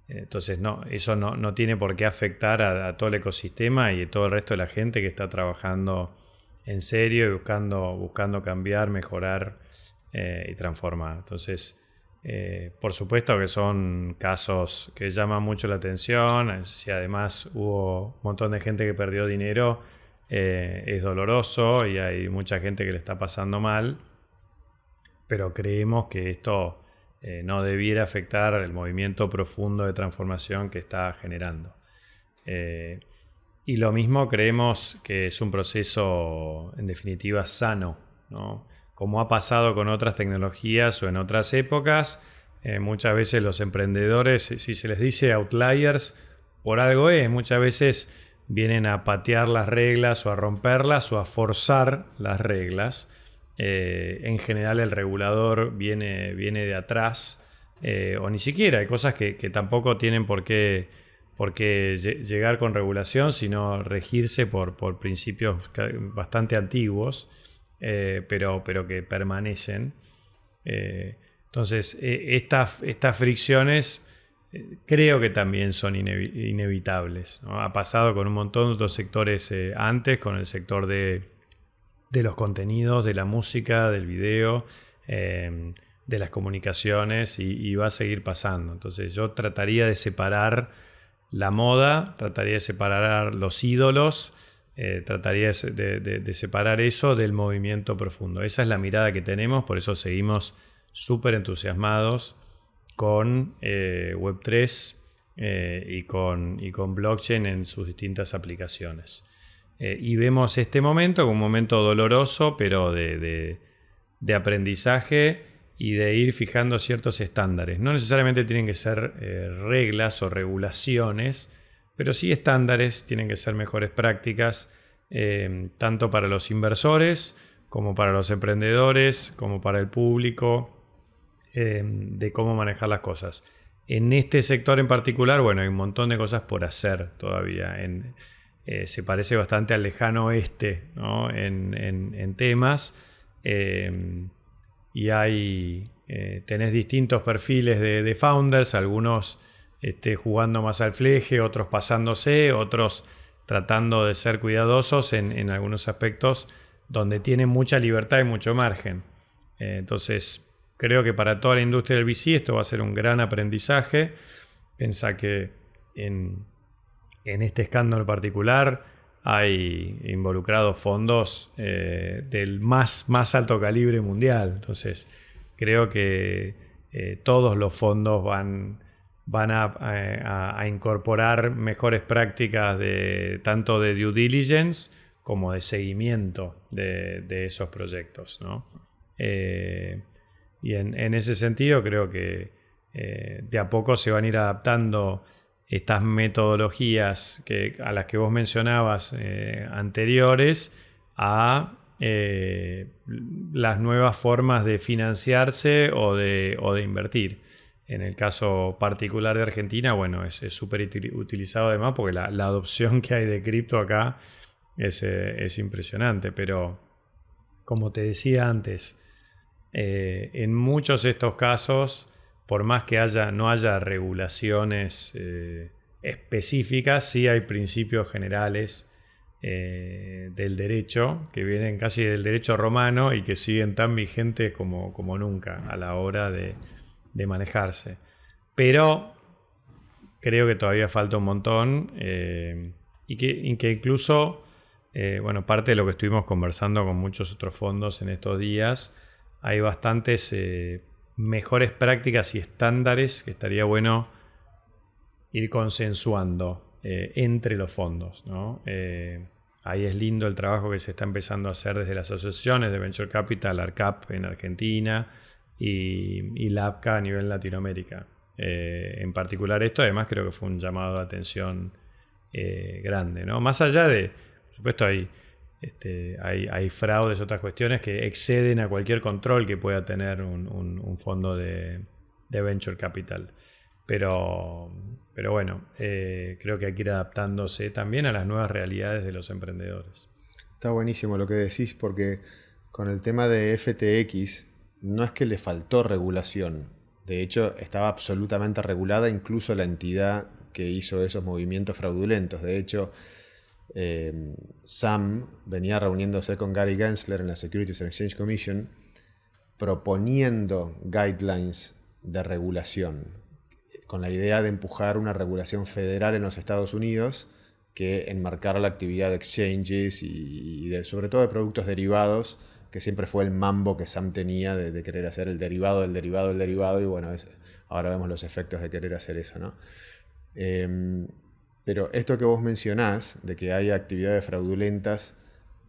Entonces eso no tiene por qué afectar a todo el ecosistema y a todo el resto de la gente que está trabajando en serio y buscando cambiar, mejorar y transformar. Entonces, por supuesto que son casos que llaman mucho la atención. Si además hubo un montón de gente que perdió dinero, es doloroso y hay mucha gente que le está pasando mal. Pero creemos que esto no debiera afectar el movimiento profundo de transformación que está generando. Y lo mismo creemos que es un proceso, en definitiva, sano, ¿no? Como ha pasado con otras tecnologías o en otras épocas, muchas veces los emprendedores, si se les dice outliers, por algo muchas veces vienen a patear las reglas o a romperlas o a forzar las reglas. En general el regulador viene de atrás, o ni siquiera hay cosas que tampoco tienen por qué llegar con regulación, sino regirse por principios bastante antiguos, pero que permanecen. Entonces estas fricciones creo que también son inevitables, ¿no? Ha pasado con un montón de otros sectores antes, con el sector de los contenidos, de la música, del video, de las comunicaciones y va a seguir pasando. Entonces yo trataría de separar la moda, trataría de separar los ídolos, trataría de separar eso del movimiento profundo. Esa es la mirada que tenemos, por eso seguimos súper entusiasmados con Web3 y con blockchain en sus distintas aplicaciones. Y vemos este momento como un momento doloroso, pero de aprendizaje y de ir fijando ciertos estándares. No necesariamente tienen que ser reglas o regulaciones, pero sí estándares, tienen que ser mejores prácticas, tanto para los inversores como para los emprendedores, como para el público, de cómo manejar las cosas. En este sector en particular, bueno, hay un montón de cosas por hacer todavía. Se parece bastante al lejano oeste, ¿no? en temas, y tenés distintos perfiles de founders, algunos jugando más al fleje, otros pasándose, otros tratando de ser cuidadosos en algunos aspectos donde tiene mucha libertad y mucho margen. Entonces, creo que para toda la industria del VC esto va a ser un gran aprendizaje. Pensá que en este escándalo particular hay involucrados fondos del más alto calibre mundial. Entonces, creo que todos los fondos van a incorporar mejores prácticas tanto de due diligence como de seguimiento de esos proyectos, ¿no? Y en ese sentido creo que de a poco se van a ir adaptando estas metodologías a las que vos mencionabas anteriores a las nuevas formas de financiarse o de invertir. En el caso particular de Argentina, bueno, es súper utilizado además porque la adopción que hay de cripto acá es impresionante. Pero como te decía antes, en muchos de estos casos, por más que no haya regulaciones específicas, sí hay principios generales del derecho que vienen casi del derecho romano y que siguen tan vigentes como nunca a la hora de manejarse. Pero creo que todavía falta un montón y que incluso, bueno, parte de lo que estuvimos conversando con muchos otros fondos en estos días, hay bastantes mejores prácticas y estándares que estaría bueno ir consensuando entre los fondos, ¿no? Ahí es lindo el trabajo que se está empezando a hacer desde las asociaciones de Venture Capital, ARCAP en Argentina y LAPCA a nivel Latinoamérica. En particular esto, además, creo que fue un llamado de atención grande, ¿no? Más allá de, por supuesto, hay fraudes, otras cuestiones que exceden a cualquier control que pueda tener un fondo de Venture Capital. Pero bueno, creo que hay que ir adaptándose también a las nuevas realidades de los emprendedores. Está buenísimo lo que decís, porque con el tema de FTX no es que le faltó regulación. De hecho, estaba absolutamente regulada incluso la entidad que hizo esos movimientos fraudulentos. De hecho, Sam venía reuniéndose con Gary Gensler en la Securities and Exchange Commission proponiendo guidelines de regulación, con la idea de empujar una regulación federal en los Estados Unidos que enmarcara la actividad de exchanges y sobre todo de productos derivados, que siempre fue el mambo que Sam tenía de querer hacer el derivado del derivado del derivado, y bueno, ahora vemos los efectos de querer hacer eso, ¿no? Pero esto que vos mencionás, de que hay actividades fraudulentas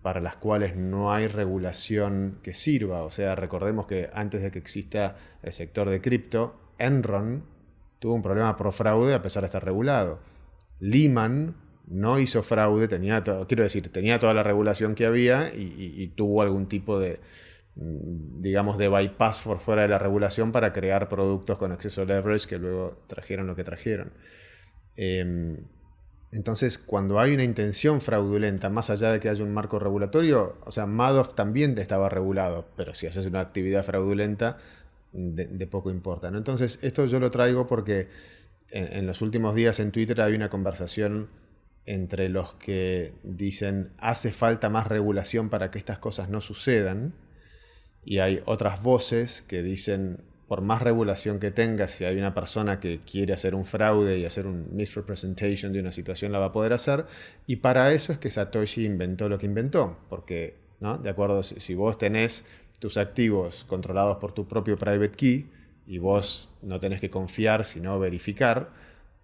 para las cuales no hay regulación que sirva, o sea, recordemos que antes de que exista el sector de cripto, Enron tuvo un problema por fraude a pesar de estar regulado. Lehman no hizo fraude, tenía toda la regulación que había y tuvo algún tipo de, digamos, de bypass por fuera de la regulación para crear productos con exceso de leverage que luego trajeron lo que trajeron. Entonces, cuando hay una intención fraudulenta, más allá de que haya un marco regulatorio, o sea, Madoff también estaba regulado, pero si haces una actividad fraudulenta, de poco importa, ¿no? Entonces, esto yo lo traigo porque en los últimos días en Twitter hay una conversación entre los que dicen hace falta más regulación para que estas cosas no sucedan, y hay otras voces que dicen por más regulación que tenga, si hay una persona que quiere hacer un fraude y hacer un misrepresentation de una situación, la va a poder hacer, y para eso es que Satoshi inventó lo que inventó, porque, ¿no? De acuerdo, si vos tenés tus activos controlados por tu propio private key y vos no tenés que confiar sino verificar,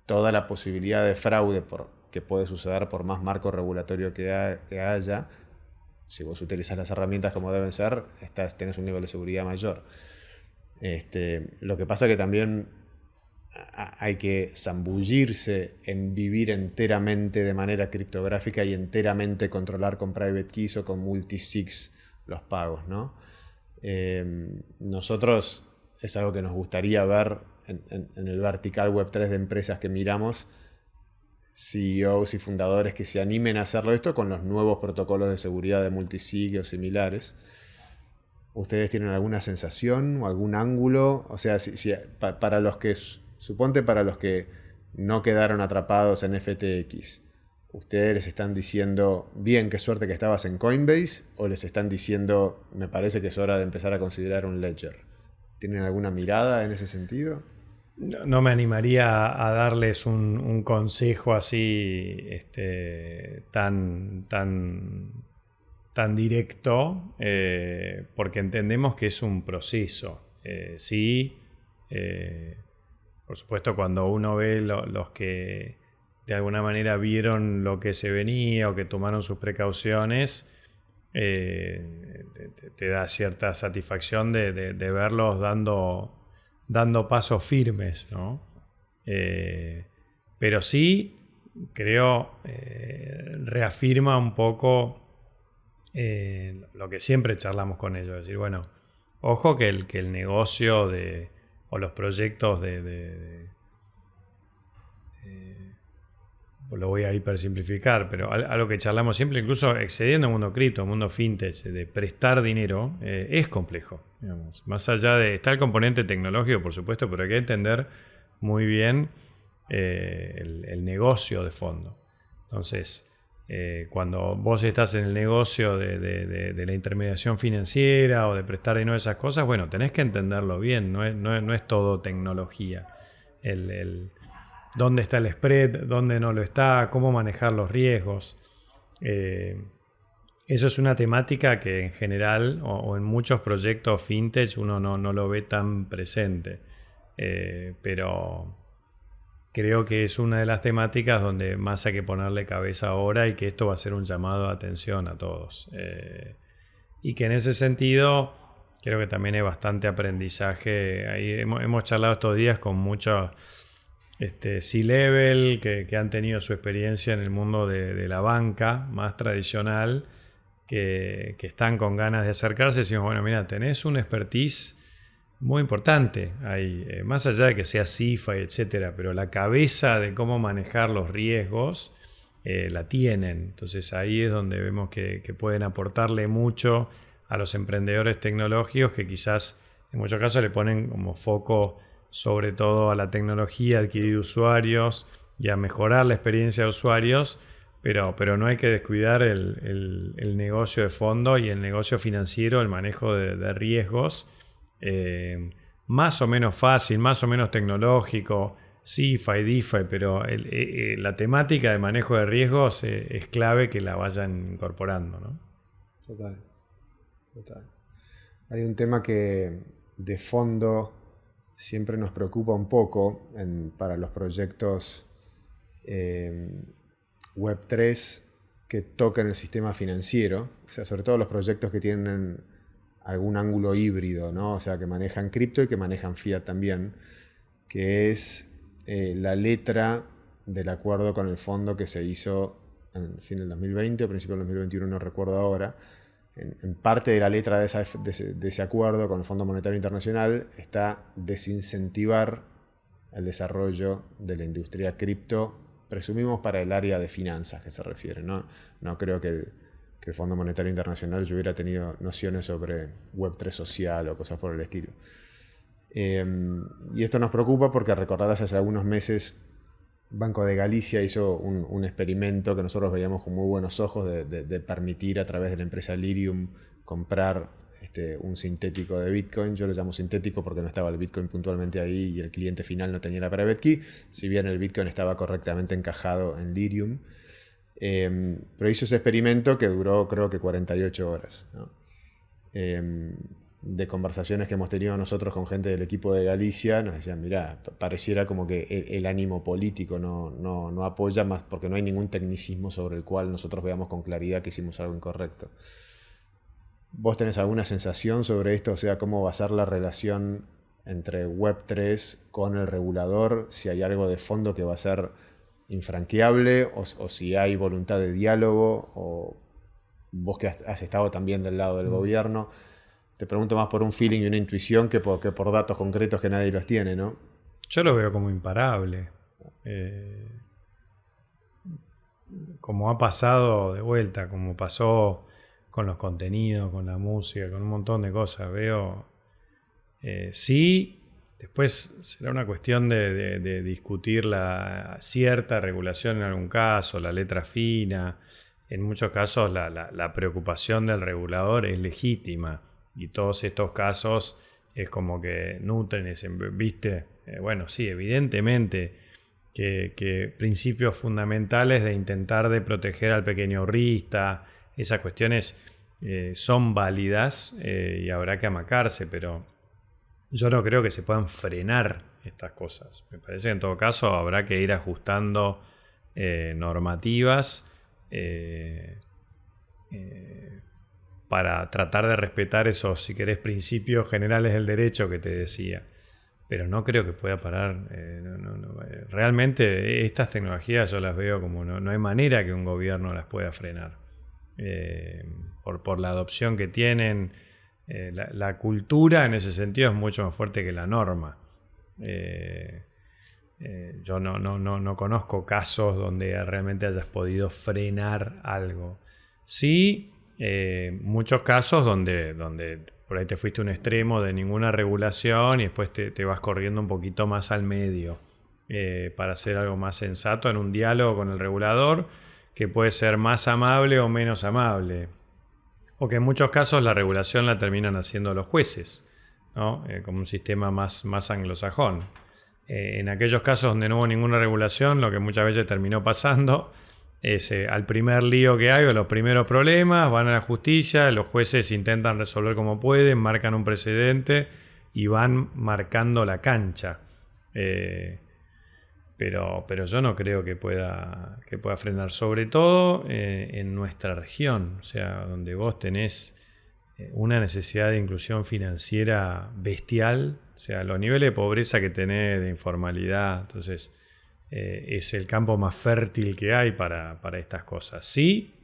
toda la posibilidad de fraude que puede suceder por más marco regulatorio que haya, si vos utilizas las herramientas como deben ser, tenés un nivel de seguridad mayor. Lo que pasa que también hay que zambullirse en vivir enteramente de manera criptográfica y enteramente controlar con private keys o con multisigs los pagos, ¿no? Nosotros es algo que nos gustaría ver en el vertical Web3 de empresas que miramos, CEOs y fundadores que se animen a hacerlo esto con los nuevos protocolos de seguridad de multisig o similares. ¿Ustedes tienen alguna sensación o algún ángulo? O sea, para los que no quedaron atrapados en FTX, ¿ustedes les están diciendo, bien, qué suerte que estabas en Coinbase? ¿O les están diciendo, me parece que es hora de empezar a considerar un ledger? ¿Tienen alguna mirada en ese sentido? No me animaría a darles un consejo así tan directo, porque entendemos que es un proceso. Sí, por supuesto, cuando uno ve los que de alguna manera vieron lo que se venía o que tomaron sus precauciones, te da cierta satisfacción de verlos dando pasos firmes, ¿no? Pero sí, creo, reafirma un poco lo que siempre charlamos con ellos. Es decir, bueno, ojo que el negocio o los proyectos lo voy a hipersimplificar, pero algo que charlamos siempre, incluso excediendo el mundo cripto, el mundo fintech, de prestar dinero, es complejo. Digamos. Más allá está el componente tecnológico, por supuesto, pero hay que entender muy bien el negocio de fondo. Entonces, cuando vos estás en el negocio de la intermediación financiera o de prestar dinero, esas cosas, bueno, tenés que entenderlo bien, no es todo tecnología. Dónde está el spread, dónde no lo está, cómo manejar los riesgos. Eso es una temática que en general o en muchos proyectos fintech uno no lo ve tan presente. Pero creo que es una de las temáticas donde más hay que ponerle cabeza ahora y que esto va a ser un llamado de atención a todos. Y que en ese sentido creo que también hay bastante aprendizaje. Ahí hemos charlado estos días con muchos C-level que han tenido su experiencia en el mundo de la banca más tradicional, que están con ganas de acercarse y decimos, bueno, mira, tenés un expertise muy importante ahí, más allá de que sea CIFA, etcétera, pero la cabeza de cómo manejar los riesgos la tienen. Entonces ahí es donde vemos que pueden aportarle mucho a los emprendedores tecnológicos que quizás en muchos casos le ponen como foco sobre todo a la tecnología, a adquirir usuarios y a mejorar la experiencia de usuarios, pero no hay que descuidar el negocio de fondo y el negocio financiero, el manejo de riesgos, más o menos fácil, más o menos tecnológico, CIFA y DeFi, pero la temática de manejo de riesgos es clave que la vayan incorporando, ¿no? Total. Hay un tema que de fondo siempre nos preocupa un poco para los proyectos Web3 que tocan el sistema financiero, o sea, sobre todo los proyectos que tienen algún ángulo híbrido, ¿no? O sea, que manejan cripto y que manejan fiat también, que es la letra del acuerdo con el fondo que se hizo en fin del 2020 o principio del 2021, no recuerdo ahora. En parte de la letra de ese acuerdo con el Fondo Monetario Internacional está desincentivar el desarrollo de la industria cripto, presumimos para el área de finanzas que se refiere. No creo que el Fondo Monetario Internacional yo hubiera tenido nociones sobre Web3 social o cosas por el estilo. Y esto nos preocupa porque recordarás hace algunos meses Banco de Galicia hizo un experimento que nosotros veíamos con muy buenos ojos de permitir a través de la empresa Lirium comprar un sintético de Bitcoin. Yo lo llamo sintético porque no estaba el Bitcoin puntualmente ahí y el cliente final no tenía la private key, si bien el Bitcoin estaba correctamente encajado en Lirium. Pero hizo ese experimento que duró creo que 48 horas, ¿no? De conversaciones que hemos tenido nosotros con gente del equipo de Galicia, nos decían, mira, pareciera como que el ánimo político no apoya más porque no hay ningún tecnicismo sobre el cual nosotros veamos con claridad que hicimos algo incorrecto. ¿Vos tenés alguna sensación sobre esto? O sea, ¿cómo va a ser la relación entre Web3 con el regulador? Si hay algo de fondo que va a ser infranqueable o si hay voluntad de diálogo, o vos que has estado también del lado del gobierno. Te pregunto más por un feeling y una intuición que por datos concretos que nadie los tiene, ¿no? Yo lo veo como imparable. Como ha pasado de vuelta, como pasó con los contenidos, con la música, con un montón de cosas. Veo, sí, Después será una cuestión de discutir la cierta regulación en algún caso, la letra fina. En muchos casos la preocupación del regulador es legítima y todos estos casos es como que nutren ese, ¿viste? Bueno, sí, evidentemente que principios fundamentales de intentar de proteger al pequeño ahorrista, esas cuestiones son válidas y habrá que amacarse, pero yo no creo que se puedan frenar estas cosas. Me parece que en todo caso habrá que ir ajustando normativas para tratar de respetar esos, si querés, principios generales del derecho que te decía. Pero no creo que pueda parar. Realmente estas tecnologías yo las veo como no hay manera que un gobierno las pueda frenar. Por la adopción que tienen. La cultura en ese sentido es mucho más fuerte que la norma. Yo no conozco casos donde realmente hayas podido frenar algo. Sí, muchos casos donde por ahí te fuiste a un extremo de ninguna regulación y después te vas corriendo un poquito más al medio para hacer algo más sensato en un diálogo con el regulador que puede ser más amable o menos amable. O que en muchos casos la regulación la terminan haciendo los jueces, ¿no? Como un sistema más anglosajón. En aquellos casos donde no hubo ninguna regulación, lo que muchas veces terminó pasando es al primer lío que hay o los primeros problemas, van a la justicia, los jueces intentan resolver como pueden, marcan un precedente y van marcando la cancha. Pero yo no creo que pueda frenar, sobre todo en nuestra región, o sea, donde vos tenés una necesidad de inclusión financiera bestial, o sea, los niveles de pobreza que tenés, de informalidad, entonces es el campo más fértil que hay para estas cosas. Sí,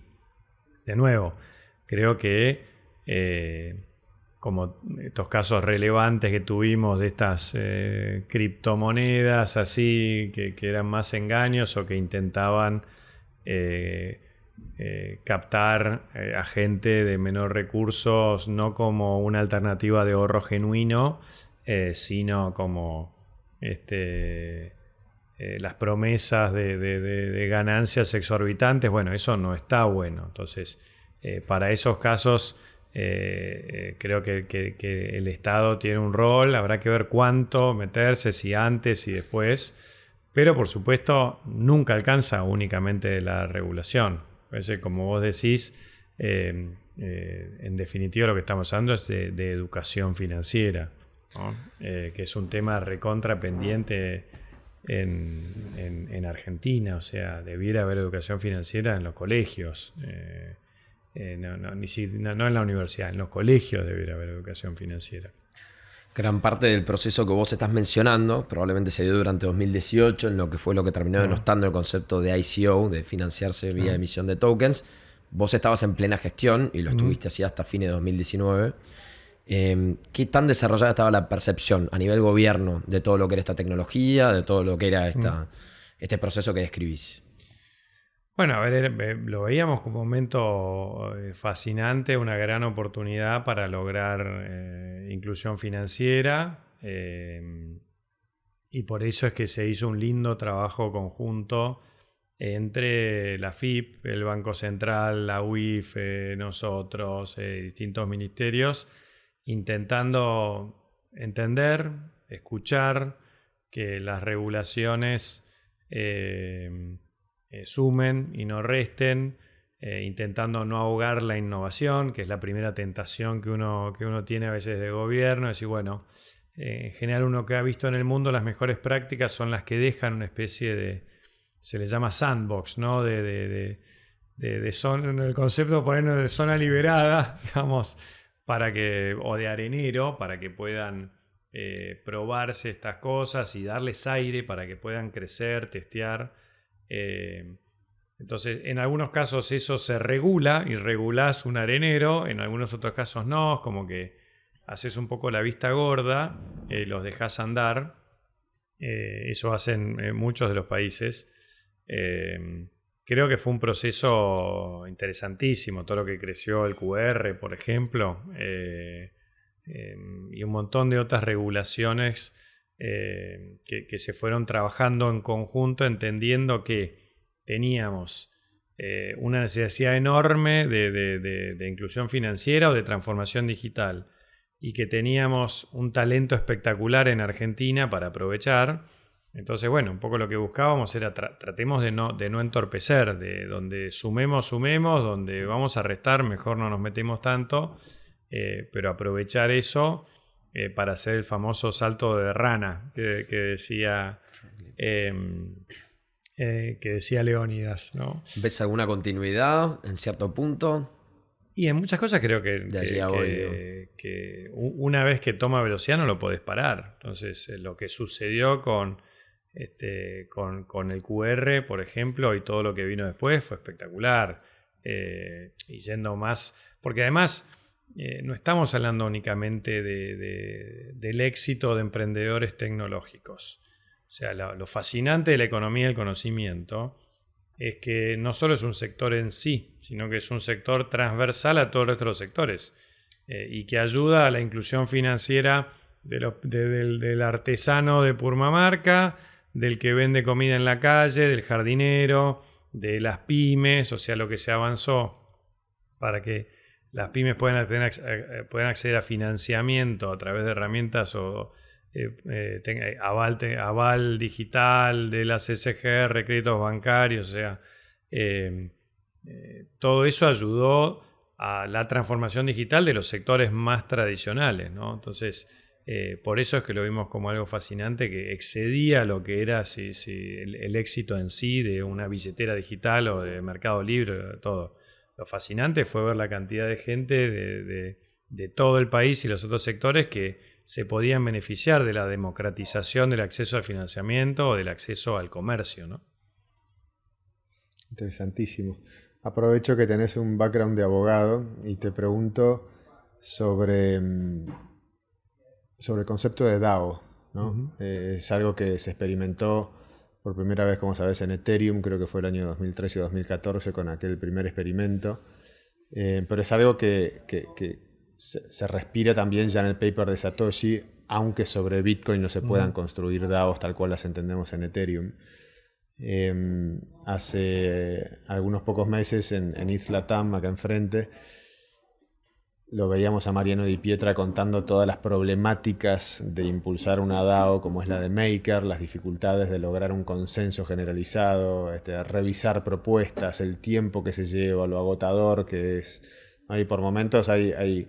de nuevo, creo que como estos casos relevantes que tuvimos de estas criptomonedas así, que eran más engaños o que intentaban captar a gente de menor recursos, no como una alternativa de ahorro genuino, sino como las promesas de ganancias exorbitantes. Bueno, eso no está bueno. Entonces, para esos casos creo que el Estado tiene un rol, habrá que ver cuánto meterse, si antes y después, pero por supuesto nunca alcanza únicamente la regulación. Entonces, como vos decís, en definitiva lo que estamos hablando es de educación financiera, ¿no? Que es un tema recontra pendiente en Argentina, o sea, debiera haber educación financiera en los colegios. No en la universidad, en los colegios debería haber educación financiera. Gran parte del proceso que vos estás mencionando probablemente se dio durante 2018, en lo que fue lo que terminó denostando el concepto de ICO, de financiarse vía emisión de tokens. Vos estabas en plena gestión y lo estuviste así hasta fines de 2019. ¿Qué tan desarrollada estaba la percepción a nivel gobierno de todo lo que era esta tecnología, de todo lo que era este proceso que describís? Bueno, a ver, lo veíamos como un momento fascinante, una gran oportunidad para lograr inclusión financiera, y por eso es que se hizo un lindo trabajo conjunto entre la FIP, el Banco Central, la UIF, nosotros, distintos ministerios, intentando entender, escuchar, que las regulaciones sumen y no resten, intentando no ahogar la innovación, que es la primera tentación que uno tiene a veces de gobierno, es decir, bueno, en general uno que ha visto en el mundo las mejores prácticas son las que dejan una especie de, se le llama sandbox, ¿no? de zona, el concepto de ponernos de zona liberada, digamos, o de arenero, para que puedan probarse estas cosas y darles aire para que puedan crecer, testear. Entonces, en algunos casos eso se regula y regulás un arenero, en algunos otros casos no, es como que haces un poco la vista gorda, los dejás andar. Eso hacen muchos de los países. Creo que fue un proceso interesantísimo, todo lo que creció el QR, por ejemplo, y un montón de otras regulaciones que se fueron trabajando en conjunto, entendiendo que teníamos una necesidad enorme de inclusión financiera o de transformación digital, y que teníamos un talento espectacular en Argentina para aprovechar. Entonces, bueno, un poco lo que buscábamos era tratemos de no entorpecer, de donde sumemos, donde vamos a restar, mejor no nos metemos tanto, pero aprovechar eso para hacer el famoso salto de rana que decía Leónidas, ¿no? ¿Ves alguna continuidad en cierto punto? Y en muchas cosas creo que una vez que toma velocidad no lo podés parar. Entonces, lo que sucedió con el QR, por ejemplo, y todo lo que vino después fue espectacular. Y yendo más, porque además no estamos hablando únicamente del éxito de emprendedores tecnológicos. O sea, lo fascinante de la economía del conocimiento es que no solo es un sector en sí, sino que es un sector transversal a todos los otros sectores, y que ayuda a la inclusión financiera del artesano de Purmamarca, del que vende comida en la calle, del jardinero, de las pymes. O sea, lo que se avanzó para que las pymes puedan acceder a financiamiento a través de herramientas o aval digital de las SGR, créditos bancarios. O sea, todo eso ayudó a la transformación digital de los sectores más tradicionales, ¿no? Entonces, por eso es que lo vimos como algo fascinante, que excedía lo que era el éxito en sí de una billetera digital o de Mercado Libre, todo. Lo fascinante fue ver la cantidad de gente de todo el país y los otros sectores que se podían beneficiar de la democratización del acceso al financiamiento o del acceso al comercio, ¿no? Interesantísimo. Aprovecho que tenés un background de abogado y te pregunto sobre el concepto de DAO, ¿no? Uh-huh. Es algo que se experimentó por primera vez, como sabes, en Ethereum, creo que fue el año 2013 o 2014 con aquel primer experimento, pero es algo que se respira también ya en el paper de Satoshi, aunque sobre Bitcoin no se puedan construir DAOs tal cual las entendemos en Ethereum. Hace algunos pocos meses en ETH Latam, acá enfrente, lo veíamos a Mariano Di Pietra contando todas las problemáticas de impulsar una DAO como es la de Maker, las dificultades de lograr un consenso generalizado, revisar propuestas, el tiempo que se lleva, lo agotador que es. Ahí por momentos hay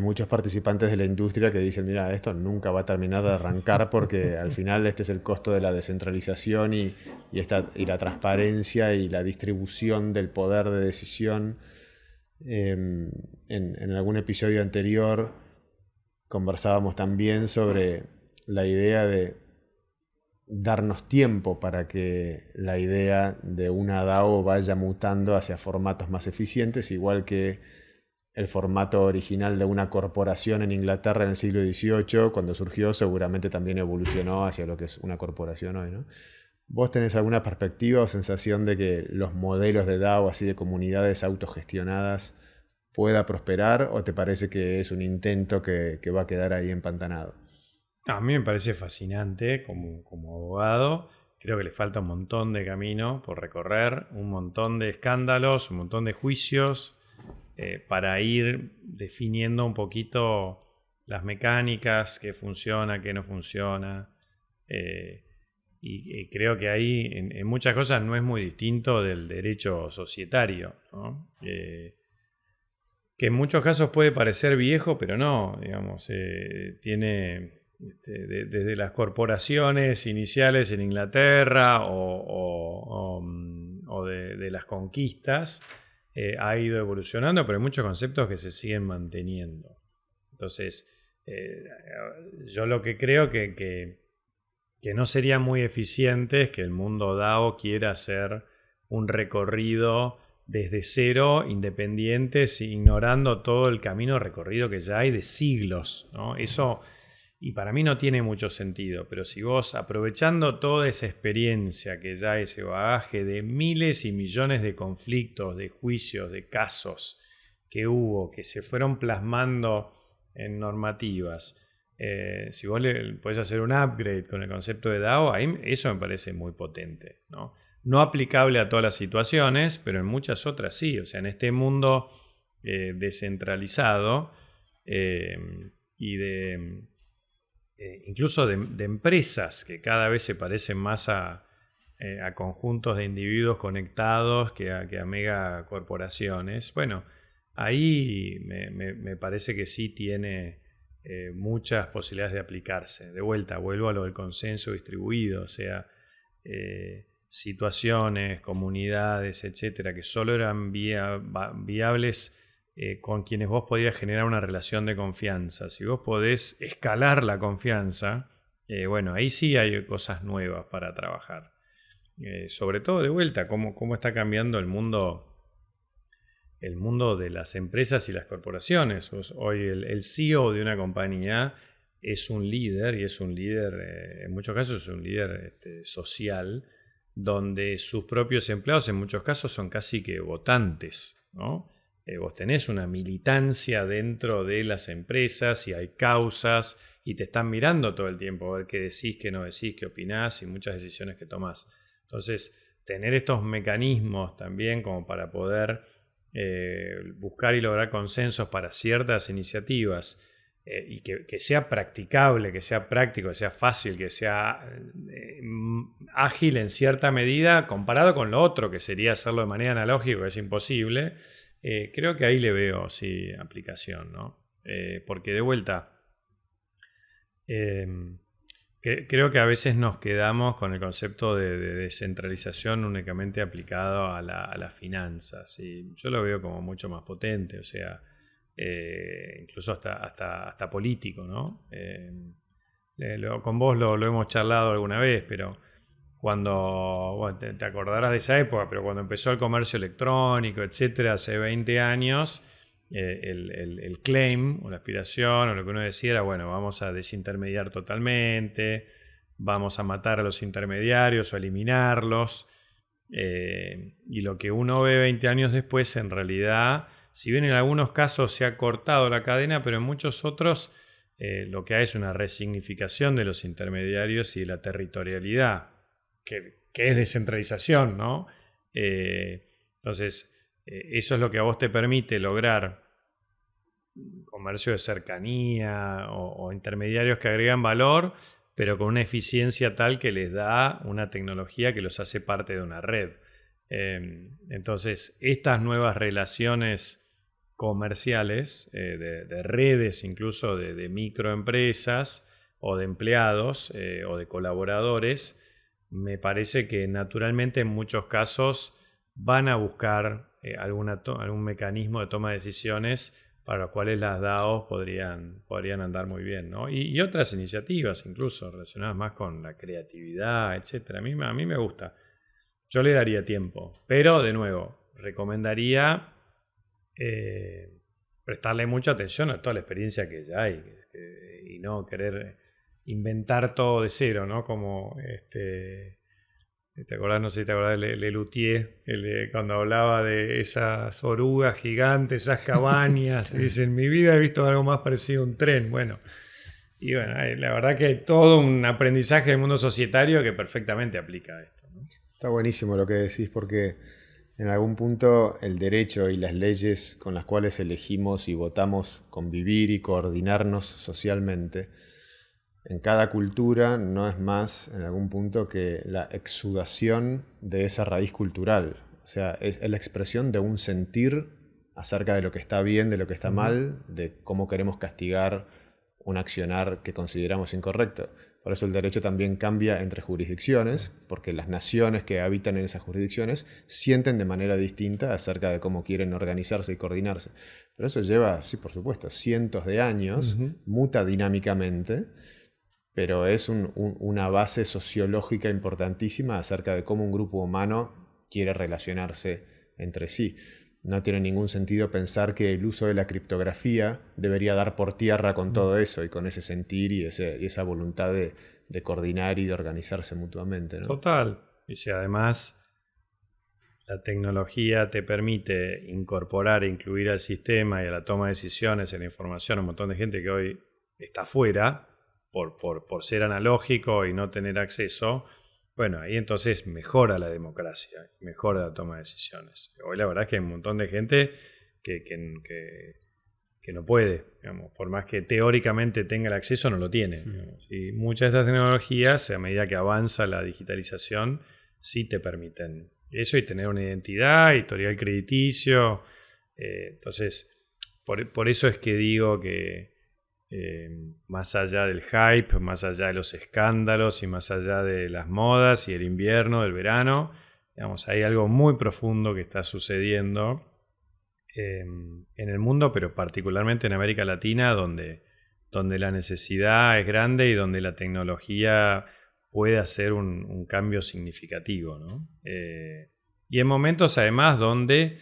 muchos participantes de la industria que dicen, mira, esto nunca va a terminar de arrancar porque al final este es el costo de la descentralización y la transparencia y la distribución del poder de decisión. En algún episodio anterior conversábamos también sobre la idea de darnos tiempo para que la idea de una DAO vaya mutando hacia formatos más eficientes, igual que el formato original de una corporación en Inglaterra en el siglo XVIII, cuando surgió, seguramente también evolucionó hacia lo que es una corporación hoy, ¿no? ¿Vos tenés alguna perspectiva o sensación de que los modelos de DAO, así de comunidades autogestionadas, pueda prosperar, o te parece que es un intento que va a quedar ahí empantanado? A mí me parece fascinante como abogado. Creo que le falta un montón de camino por recorrer, un montón de escándalos, un montón de juicios, para ir definiendo un poquito las mecánicas, qué funciona, qué no funciona. Y creo que ahí en muchas cosas no es muy distinto del derecho societario, ¿no? Que en muchos casos puede parecer viejo, pero no, digamos, tiene desde las corporaciones iniciales en Inglaterra o de las conquistas, ha ido evolucionando, pero hay muchos conceptos que se siguen manteniendo. Entonces, yo lo que creo que no sería muy eficiente es que el mundo DAO quiera hacer un recorrido desde cero, independientes, ignorando todo el camino recorrido que ya hay de siglos, ¿no? Eso, y para mí no tiene mucho sentido, pero si vos, aprovechando toda esa experiencia que ya hay, ese bagaje de miles y millones de conflictos, de juicios, de casos que hubo, que se fueron plasmando en normativas, Si vos le podés hacer un upgrade con el concepto de DAO, ahí eso me parece muy potente, ¿no? No aplicable a todas las situaciones, pero en muchas otras sí. O sea, en este mundo descentralizado y incluso de empresas que cada vez se parecen más a conjuntos de individuos conectados que a megacorporaciones. Bueno, ahí me parece que sí tiene muchas posibilidades de aplicarse. De vuelta, vuelvo a lo del consenso distribuido, o sea, situaciones, comunidades, etcétera, que solo eran viables con quienes vos podías generar una relación de confianza. Si vos podés escalar la confianza, bueno, ahí sí hay cosas nuevas para trabajar. Sobre todo, de vuelta, cómo está cambiando el mundo de las empresas y las corporaciones. Hoy el CEO de una compañía es un líder, y es un líder, en muchos casos es un líder social, donde sus propios empleados en muchos casos son casi que votantes, ¿no? Vos tenés una militancia dentro de las empresas y hay causas y te están mirando todo el tiempo a ver qué decís, qué no decís, qué opinás y muchas decisiones que tomás. Entonces, tener estos mecanismos también como para poder buscar y lograr consensos para ciertas iniciativas y que sea practicable, que sea práctico, que sea fácil, que sea ágil en cierta medida comparado con lo otro, que sería hacerlo de manera analógica, que es imposible. Creo que ahí le veo, sí, aplicación, ¿no? Porque de vuelta, creo que a veces nos quedamos con el concepto de descentralización únicamente aplicado a las finanzas. Y yo lo veo como mucho más potente, o sea, incluso hasta político, ¿no? Con vos lo hemos charlado alguna vez, pero cuando, bueno, te acordarás de esa época, pero cuando empezó el comercio electrónico, etcétera, hace 20 años, el claim o la aspiración o lo que uno decía era, bueno, vamos a desintermediar totalmente, vamos a matar a los intermediarios o a eliminarlos. Y lo que uno ve 20 años después, en realidad, si bien en algunos casos se ha cortado la cadena, pero en muchos otros lo que hay es una resignificación de los intermediarios y de la territorialidad, que es descentralización, ¿no? Entonces, eso es lo que a vos te permite lograr comercio de cercanía o intermediarios que agregan valor, pero con una eficiencia tal que les da una tecnología que los hace parte de una red. Entonces, estas nuevas relaciones comerciales, de redes incluso de microempresas o de empleados o de colaboradores, me parece que naturalmente en muchos casos van a buscar algún mecanismo de toma de decisiones para los cuales las DAOs podrían andar muy bien, ¿no? Y otras iniciativas incluso relacionadas más con la creatividad, etc. A mí me gusta. Yo le daría tiempo, pero de nuevo, recomendaría prestarle mucha atención a toda la experiencia que ya hay y no querer inventar todo de cero, ¿no? Como ¿te acordás? No sé si te acordás de Lelutier, cuando hablaba de esas orugas gigantes, esas cabañas. Dice, en mi vida he visto algo más parecido a un tren. Bueno, y bueno, la verdad que hay todo un aprendizaje del mundo societario que perfectamente aplica a esto, ¿no? Está buenísimo lo que decís, porque en algún punto el derecho y las leyes con las cuales elegimos y votamos convivir y coordinarnos socialmente, en cada cultura no es más en algún punto que la exudación de esa raíz cultural. O sea, es la expresión de un sentir acerca de lo que está bien, de lo que está mal, de cómo queremos castigar un accionar que consideramos incorrecto. Por eso el derecho también cambia entre jurisdicciones, porque las naciones que habitan en esas jurisdicciones sienten de manera distinta acerca de cómo quieren organizarse y coordinarse. Pero eso lleva, sí, por supuesto, cientos de años, muta dinámicamente, pero es una base sociológica importantísima acerca de cómo un grupo humano quiere relacionarse entre sí. No tiene ningún sentido pensar que el uso de la criptografía debería dar por tierra con todo eso y con ese sentir y esa voluntad de coordinar y de organizarse mutuamente, ¿no? Total. Y si además la tecnología te permite incorporar e incluir al sistema y a la toma de decisiones, en la información, a un montón de gente que hoy está fuera, por ser analógico y no tener acceso, bueno, ahí entonces mejora la democracia, mejora la toma de decisiones. Hoy la verdad es que hay un montón de gente que no puede, digamos, por más que teóricamente tenga el acceso, no lo tiene. Digamos. Y muchas de estas tecnologías, a medida que avanza la digitalización, sí te permiten eso y tener una identidad, historial crediticio. Entonces, por eso es que digo que más allá del hype, más allá de los escándalos y más allá de las modas y el invierno, del verano, digamos, hay algo muy profundo que está sucediendo en el mundo, pero particularmente en América Latina, donde la necesidad es grande y donde la tecnología puede hacer un cambio significativo, ¿no? Y en momentos además donde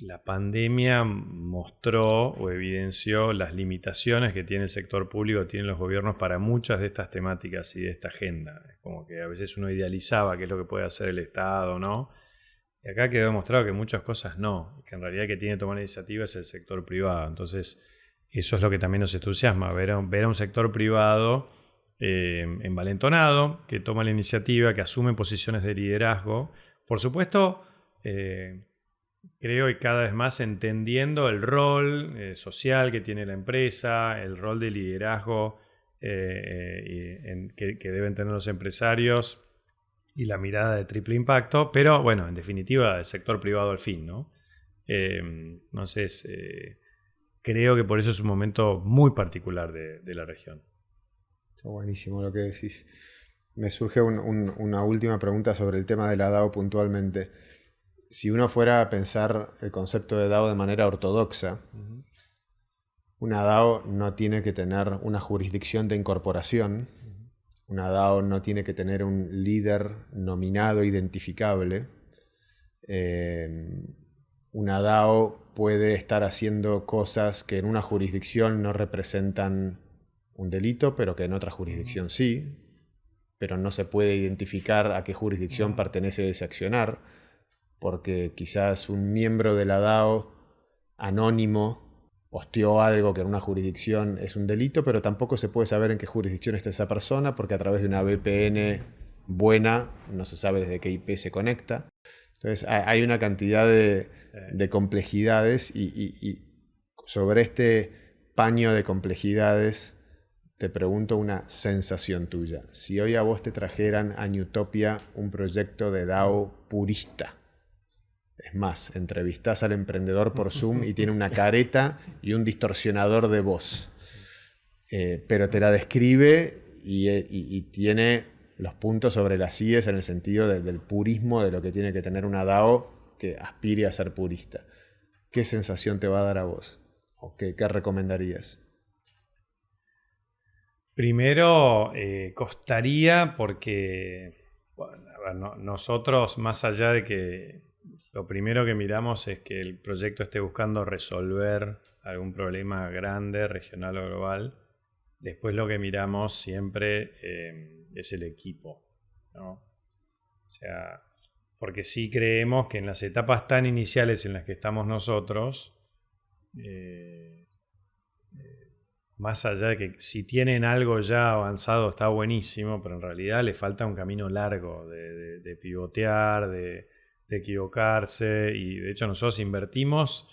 la pandemia mostró o evidenció las limitaciones que tiene el sector público, tienen los gobiernos para muchas de estas temáticas y de esta agenda. Es como que a veces uno idealizaba qué es lo que puede hacer el Estado, ¿no? Y acá quedó demostrado que muchas cosas no, que en realidad el que tiene que tomar iniciativa es el sector privado. Entonces, eso es lo que también nos entusiasma, ver a un sector privado envalentonado, que toma la iniciativa, que asume posiciones de liderazgo. Por supuesto, creo y cada vez más entendiendo el rol social que tiene la empresa, el rol de liderazgo que deben tener los empresarios y la mirada de triple impacto, pero bueno, en definitiva, el sector privado al fin, ¿no? Entonces, creo que por eso es un momento muy particular de la región. Está buenísimo lo que decís. Me surge una última pregunta sobre el tema de la DAO puntualmente. Si uno fuera a pensar el concepto de DAO de manera ortodoxa, una DAO no tiene que tener una jurisdicción de incorporación, una DAO no tiene que tener un líder nominado identificable, una DAO puede estar haciendo cosas que en una jurisdicción no representan un delito, pero que en otra jurisdicción sí, pero no se puede identificar a qué jurisdicción pertenece ese accionar, porque quizás un miembro de la DAO anónimo posteó algo que en una jurisdicción es un delito, pero tampoco se puede saber en qué jurisdicción está esa persona, porque a través de una VPN buena no se sabe desde qué IP se conecta. Entonces hay una cantidad de complejidades y sobre este paño de complejidades te pregunto una sensación tuya. Si hoy a vos te trajeran a Newtopia un proyecto de DAO purista, es más, entrevistás al emprendedor por Zoom y tiene una careta y un distorsionador de voz, pero te la describe y tiene los puntos sobre las IES en el sentido del purismo de lo que tiene que tener una DAO que aspire a ser purista. ¿Qué sensación te va a dar a vos? ¿O qué recomendarías? Primero, costaría porque bueno, a ver, nosotros, más allá de que lo primero que miramos es que el proyecto esté buscando resolver algún problema grande, regional o global, después lo que miramos siempre es el equipo, ¿no? O sea, porque sí creemos que en las etapas tan iniciales en las que estamos nosotros, más allá de que si tienen algo ya avanzado está buenísimo, pero en realidad le falta un camino largo de pivotear, de equivocarse, y de hecho nosotros invertimos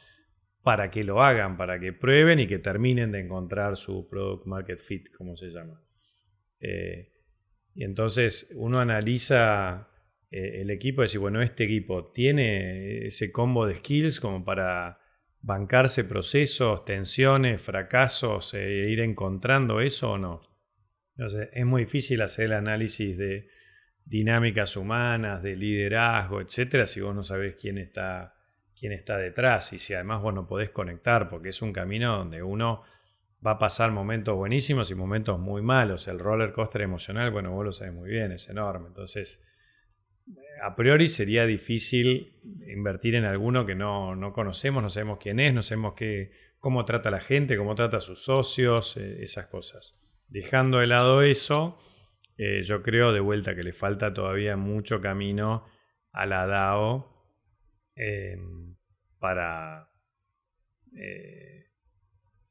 para que lo hagan, para que prueben y que terminen de encontrar su product market fit, como se llama. Y entonces uno analiza el equipo y dice, bueno, este equipo tiene ese combo de skills como para bancarse procesos, tensiones, fracasos, ir encontrando eso o no. Entonces es muy difícil hacer el análisis de dinámicas humanas, de liderazgo, etcétera, si vos no sabés quién está detrás y si además vos no podés conectar, porque es un camino donde uno va a pasar momentos buenísimos y momentos muy malos. El roller coaster emocional, bueno, vos lo sabés muy bien, es enorme. Entonces, a priori sería difícil invertir en alguno que no conocemos, no sabemos quién es, no sabemos cómo trata a la gente, cómo trata a sus socios, esas cosas. Dejando de lado eso, yo creo de vuelta que le falta todavía mucho camino a la DAO para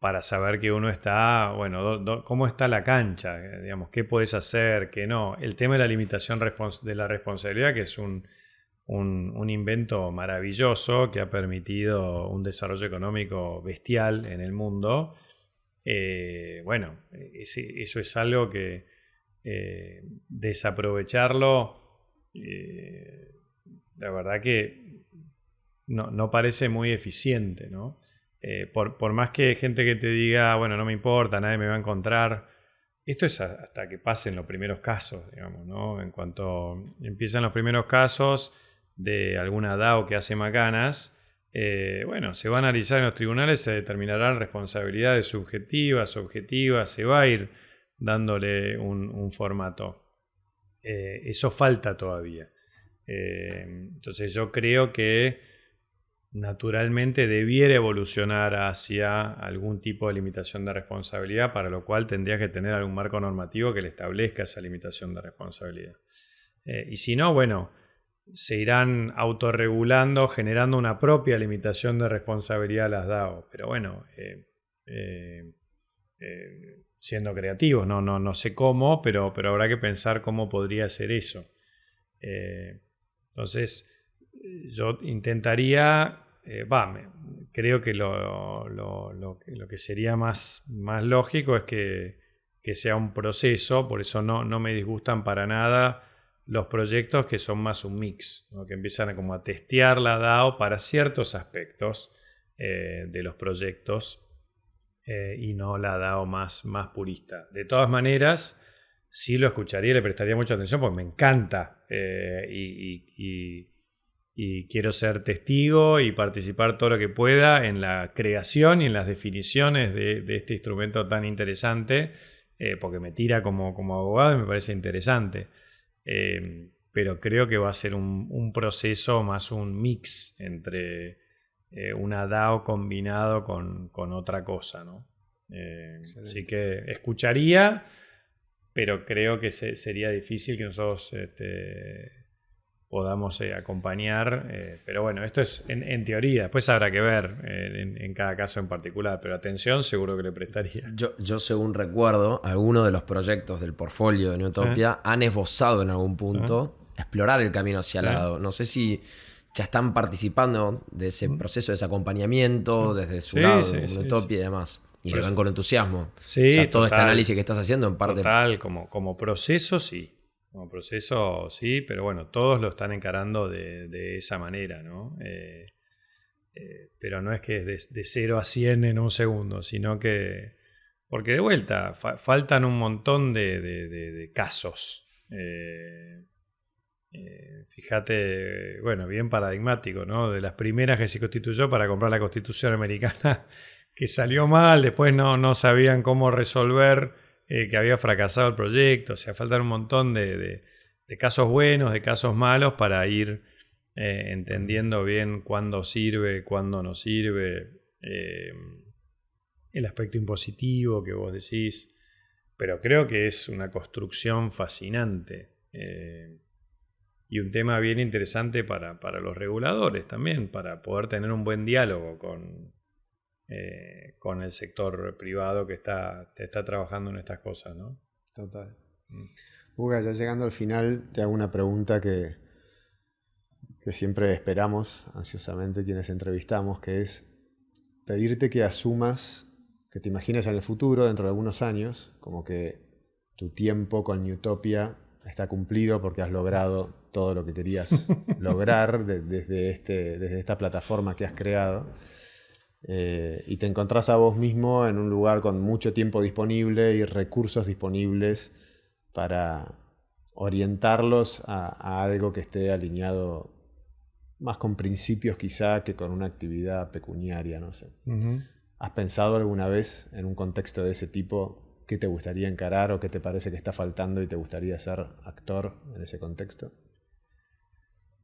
para saber que uno está, bueno, cómo está la cancha, digamos, qué puedes hacer, qué no. El tema de la limitación de la responsabilidad, que es un invento maravilloso que ha permitido un desarrollo económico bestial en el mundo. Bueno, eso es algo que desaprovecharlo, la verdad que no parece muy eficiente, ¿no? Por más que hay gente que te diga, bueno, no me importa, nadie me va a encontrar. Esto es hasta que pasen los primeros casos, digamos, ¿no? En cuanto empiezan los primeros casos de alguna DAO que hace macanas, bueno, se va a analizar en los tribunales, se determinarán responsabilidades subjetivas, objetivas, se va a ir dándole un formato. Eso falta todavía. Entonces yo creo que naturalmente debiera evolucionar hacia algún tipo de limitación de responsabilidad, para lo cual tendría que tener algún marco normativo que le establezca esa limitación de responsabilidad. Y si no, bueno, se irán autorregulando, generando una propia limitación de responsabilidad a las DAO. Pero bueno, siendo creativos, no sé cómo, pero habrá que pensar cómo podría ser eso. Entonces, yo intentaría, creo que lo que sería más lógico es que sea un proceso. Por eso no me disgustan para nada los proyectos que son más un mix, ¿no? Que empiezan como a testear la DAO para ciertos aspectos de los proyectos, y no la DAO más purista. De todas maneras, sí lo escucharía y le prestaría mucha atención porque me encanta, y quiero ser testigo y participar todo lo que pueda en la creación y en las definiciones de este instrumento tan interesante, porque me tira como abogado y me parece interesante. Pero creo que va a ser un proceso más un mix entre una DAO combinado con otra cosa, ¿no? Así que escucharía, pero creo que sería difícil que nosotros podamos acompañar. Pero bueno, esto es en teoría. Después habrá que ver en cada caso en particular, pero atención seguro que le prestaría. Yo según recuerdo, algunos de los proyectos del portfolio de Newtopia han esbozado en algún punto explorar el camino hacia el lado. No sé si ya están participando de ese proceso de ese acompañamiento desde su lado, Newtopia y demás. Y lo ven con entusiasmo. Sí, o sea, todo total, este análisis que estás haciendo en parte... Total, como proceso sí. Como proceso sí, pero bueno, todos lo están encarando de esa manera, ¿no? Pero no es que es de 0 a 100 en un segundo, sino que... Porque de vuelta, faltan un montón de casos. Fíjate, bueno, bien paradigmático, ¿no? De las primeras que se constituyó para comprar la Constitución americana, que salió mal, después no sabían cómo resolver, que había fracasado el proyecto. O sea, faltan un montón de casos buenos, de casos malos, para ir entendiendo bien cuándo sirve, cuándo no sirve, el aspecto impositivo que vos decís. Pero creo que es una construcción fascinante, y un tema bien interesante para los reguladores también, para poder tener un buen diálogo con el sector privado que está trabajando en estas cosas, ¿no? Total. Uga, ya llegando al final, te hago una pregunta que siempre esperamos ansiosamente quienes entrevistamos, que es pedirte que asumas, que te imagines en el futuro, dentro de algunos años, como que tu tiempo con Newtopia está cumplido porque has logrado todo lo que querías lograr desde esta plataforma que has creado. Y te encontrás a vos mismo en un lugar con mucho tiempo disponible y recursos disponibles para orientarlos a algo que esté alineado más con principios quizá que con una actividad pecuniaria, no sé. Uh-huh. ¿Has pensado alguna vez en un contexto de ese tipo qué te gustaría encarar o qué te parece que está faltando y te gustaría ser actor en ese contexto?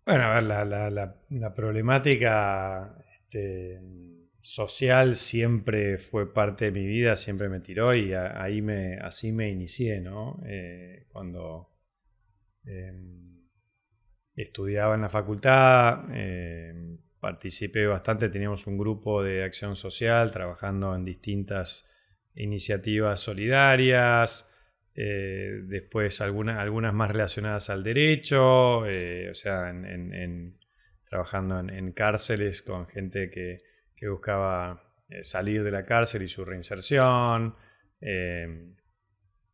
Bueno, a ver, la problemática social siempre fue parte de mi vida, siempre me tiró, y así me inicié, ¿no? Cuando estudiaba en la facultad, participé bastante, teníamos un grupo de acción social trabajando en distintas iniciativas solidarias, después algunas más relacionadas al derecho, o sea, trabajando en cárceles con gente que buscaba salir de la cárcel y su reinserción,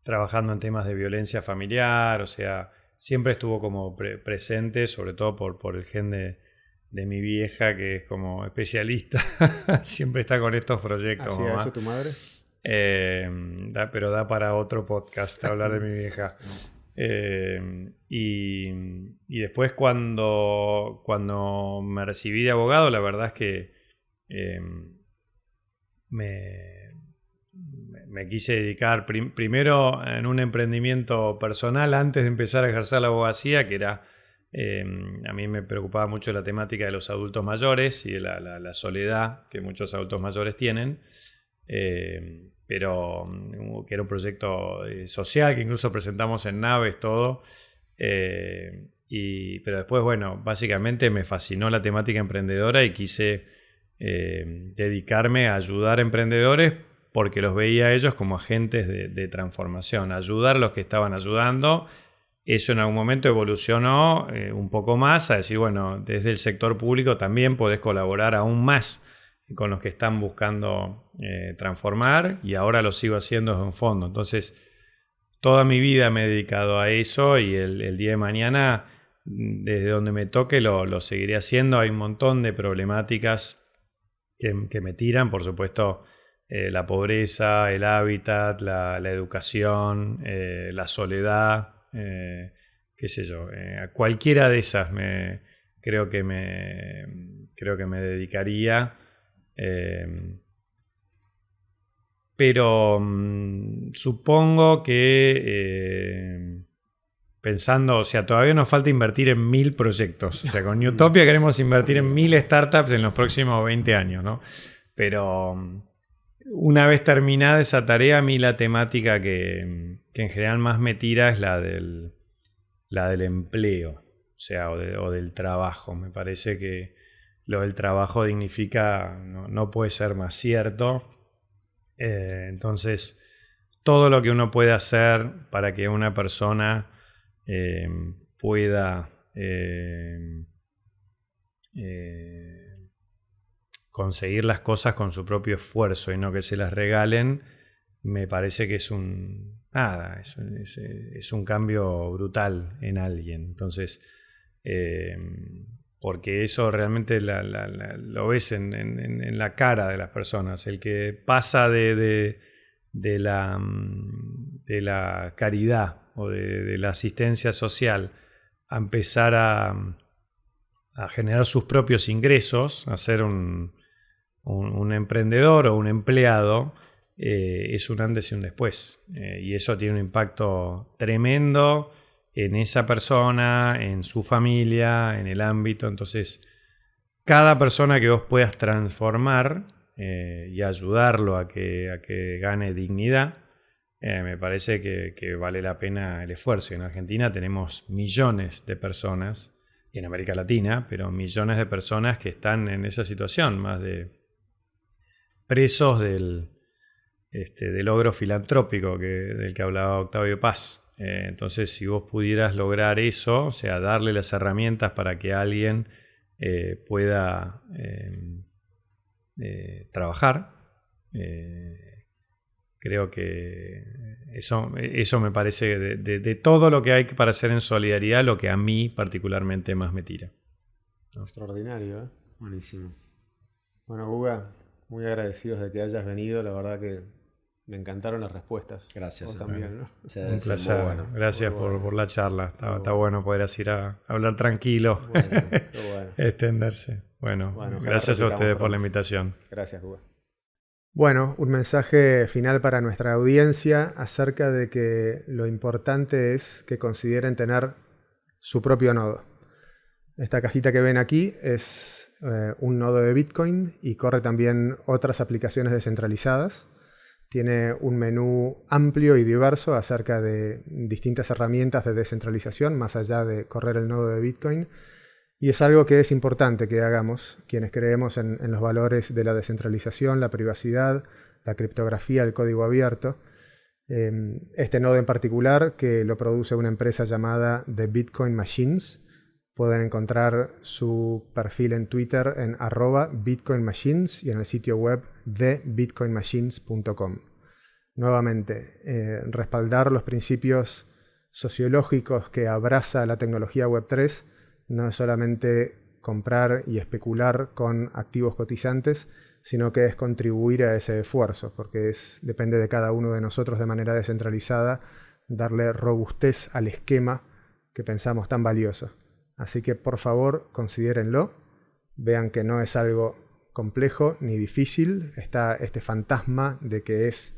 trabajando en temas de violencia familiar, o sea, siempre estuvo como presente, sobre todo por el gen de mi vieja, que es como especialista, siempre está con estos proyectos. ¿Hacía eso tu madre? Pero da para otro podcast hablar de mi vieja. Y después cuando me recibí de abogado, la verdad es que me quise dedicar primero en un emprendimiento personal antes de empezar a ejercer la abogacía, que era, a mí me preocupaba mucho la temática de los adultos mayores y de la soledad que muchos adultos mayores tienen, pero que era un proyecto social que incluso presentamos en Naves, todo. Pero después, bueno, básicamente me fascinó la temática emprendedora y quise dedicarme a ayudar a emprendedores, porque los veía a ellos como agentes de transformación, ayudar a los que estaban ayudando. Eso en algún momento evolucionó un poco más a decir, bueno, desde el sector público también podés colaborar aún más con los que están buscando transformar, y ahora lo sigo haciendo desde un fondo. Entonces, toda mi vida me he dedicado a eso, y el día de mañana, desde donde me toque, lo seguiré haciendo. Hay un montón de problemáticas que me tiran, por supuesto, la pobreza, el hábitat, la educación, la soledad, qué sé yo. A cualquiera de esas creo que me dedicaría. Pero supongo que pensando, o sea, todavía nos falta invertir en 1000 proyectos. O sea, con Newtopia queremos invertir en 1000 startups en los próximos 20 años, ¿no? Pero una vez terminada esa tarea, a mí la temática que en general más me tira es la del empleo, o sea, o del trabajo. Me parece que lo del trabajo dignifica, no puede ser más cierto. Entonces, todo lo que uno puede hacer para que una persona pueda conseguir las cosas con su propio esfuerzo y no que se las regalen, me parece que es un cambio brutal en alguien. Entonces, porque eso realmente lo ves en la cara de las personas. El que pasa de la caridad o de la asistencia social a empezar a generar sus propios ingresos, a ser un emprendedor o un empleado, es un antes y un después. Y eso tiene un impacto tremendo en esa persona, en su familia, en el ámbito. Entonces, cada persona que vos puedas transformar y ayudarlo a que gane dignidad, me parece que vale la pena el esfuerzo. En Argentina tenemos millones de personas, y en América Latina, pero millones de personas que están en esa situación, más de presos del logro filantrópico del que hablaba Octavio Paz. Entonces, si vos pudieras lograr eso, o sea, darle las herramientas para que alguien pueda trabajar, creo que eso me parece de todo lo que hay para hacer en solidaridad, lo que a mí particularmente más me tira. Extraordinario, ¿eh? Buenísimo. Bueno, Guga, muy agradecidos de que hayas venido. La verdad que me encantaron las respuestas. Gracias. Vos también, ¿no? Sí, un placer. Bueno. Gracias por la charla. Está bueno poder ir a hablar tranquilo. Bueno, qué bueno. Extenderse. Bueno, gracias a ustedes por la invitación. Gracias, Guga. Bueno, un mensaje final para nuestra audiencia acerca de que lo importante es que consideren tener su propio nodo. Esta cajita que ven aquí es un nodo de Bitcoin y corre también otras aplicaciones descentralizadas. Tiene un menú amplio y diverso acerca de distintas herramientas de descentralización, más allá de correr el nodo de Bitcoin. Y es algo que es importante que hagamos, quienes creemos en los valores de la descentralización, la privacidad, la criptografía, el código abierto. Este nodo en particular, que lo produce una empresa llamada The Bitcoin Machines, pueden encontrar su perfil en Twitter en @BitcoinMachines y en el sitio web thebitcoinmachines.com. Nuevamente, respaldar los principios sociológicos que abraza la tecnología Web3 no es solamente comprar y especular con activos cotizantes, sino que es contribuir a ese esfuerzo, porque depende de cada uno de nosotros de manera descentralizada darle robustez al esquema que pensamos tan valioso. Así que por favor considérenlo, vean que no es algo complejo ni difícil, está este fantasma de que es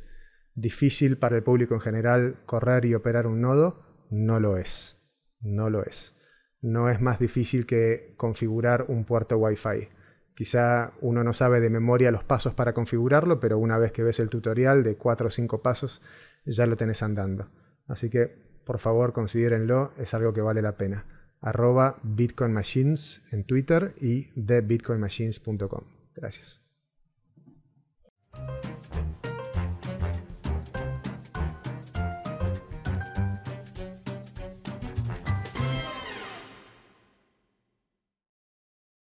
difícil para el público en general correr y operar un nodo. No lo es, no lo es. No es más difícil que configurar un puerto Wi-Fi. Quizá uno no sabe de memoria los pasos para configurarlo, pero una vez que ves el tutorial de 4 o 5 pasos, ya lo tenés andando. Así que, por favor, considérenlo, es algo que vale la pena. @BitcoinMachines en Twitter y thebitcoinmachines.com. Gracias.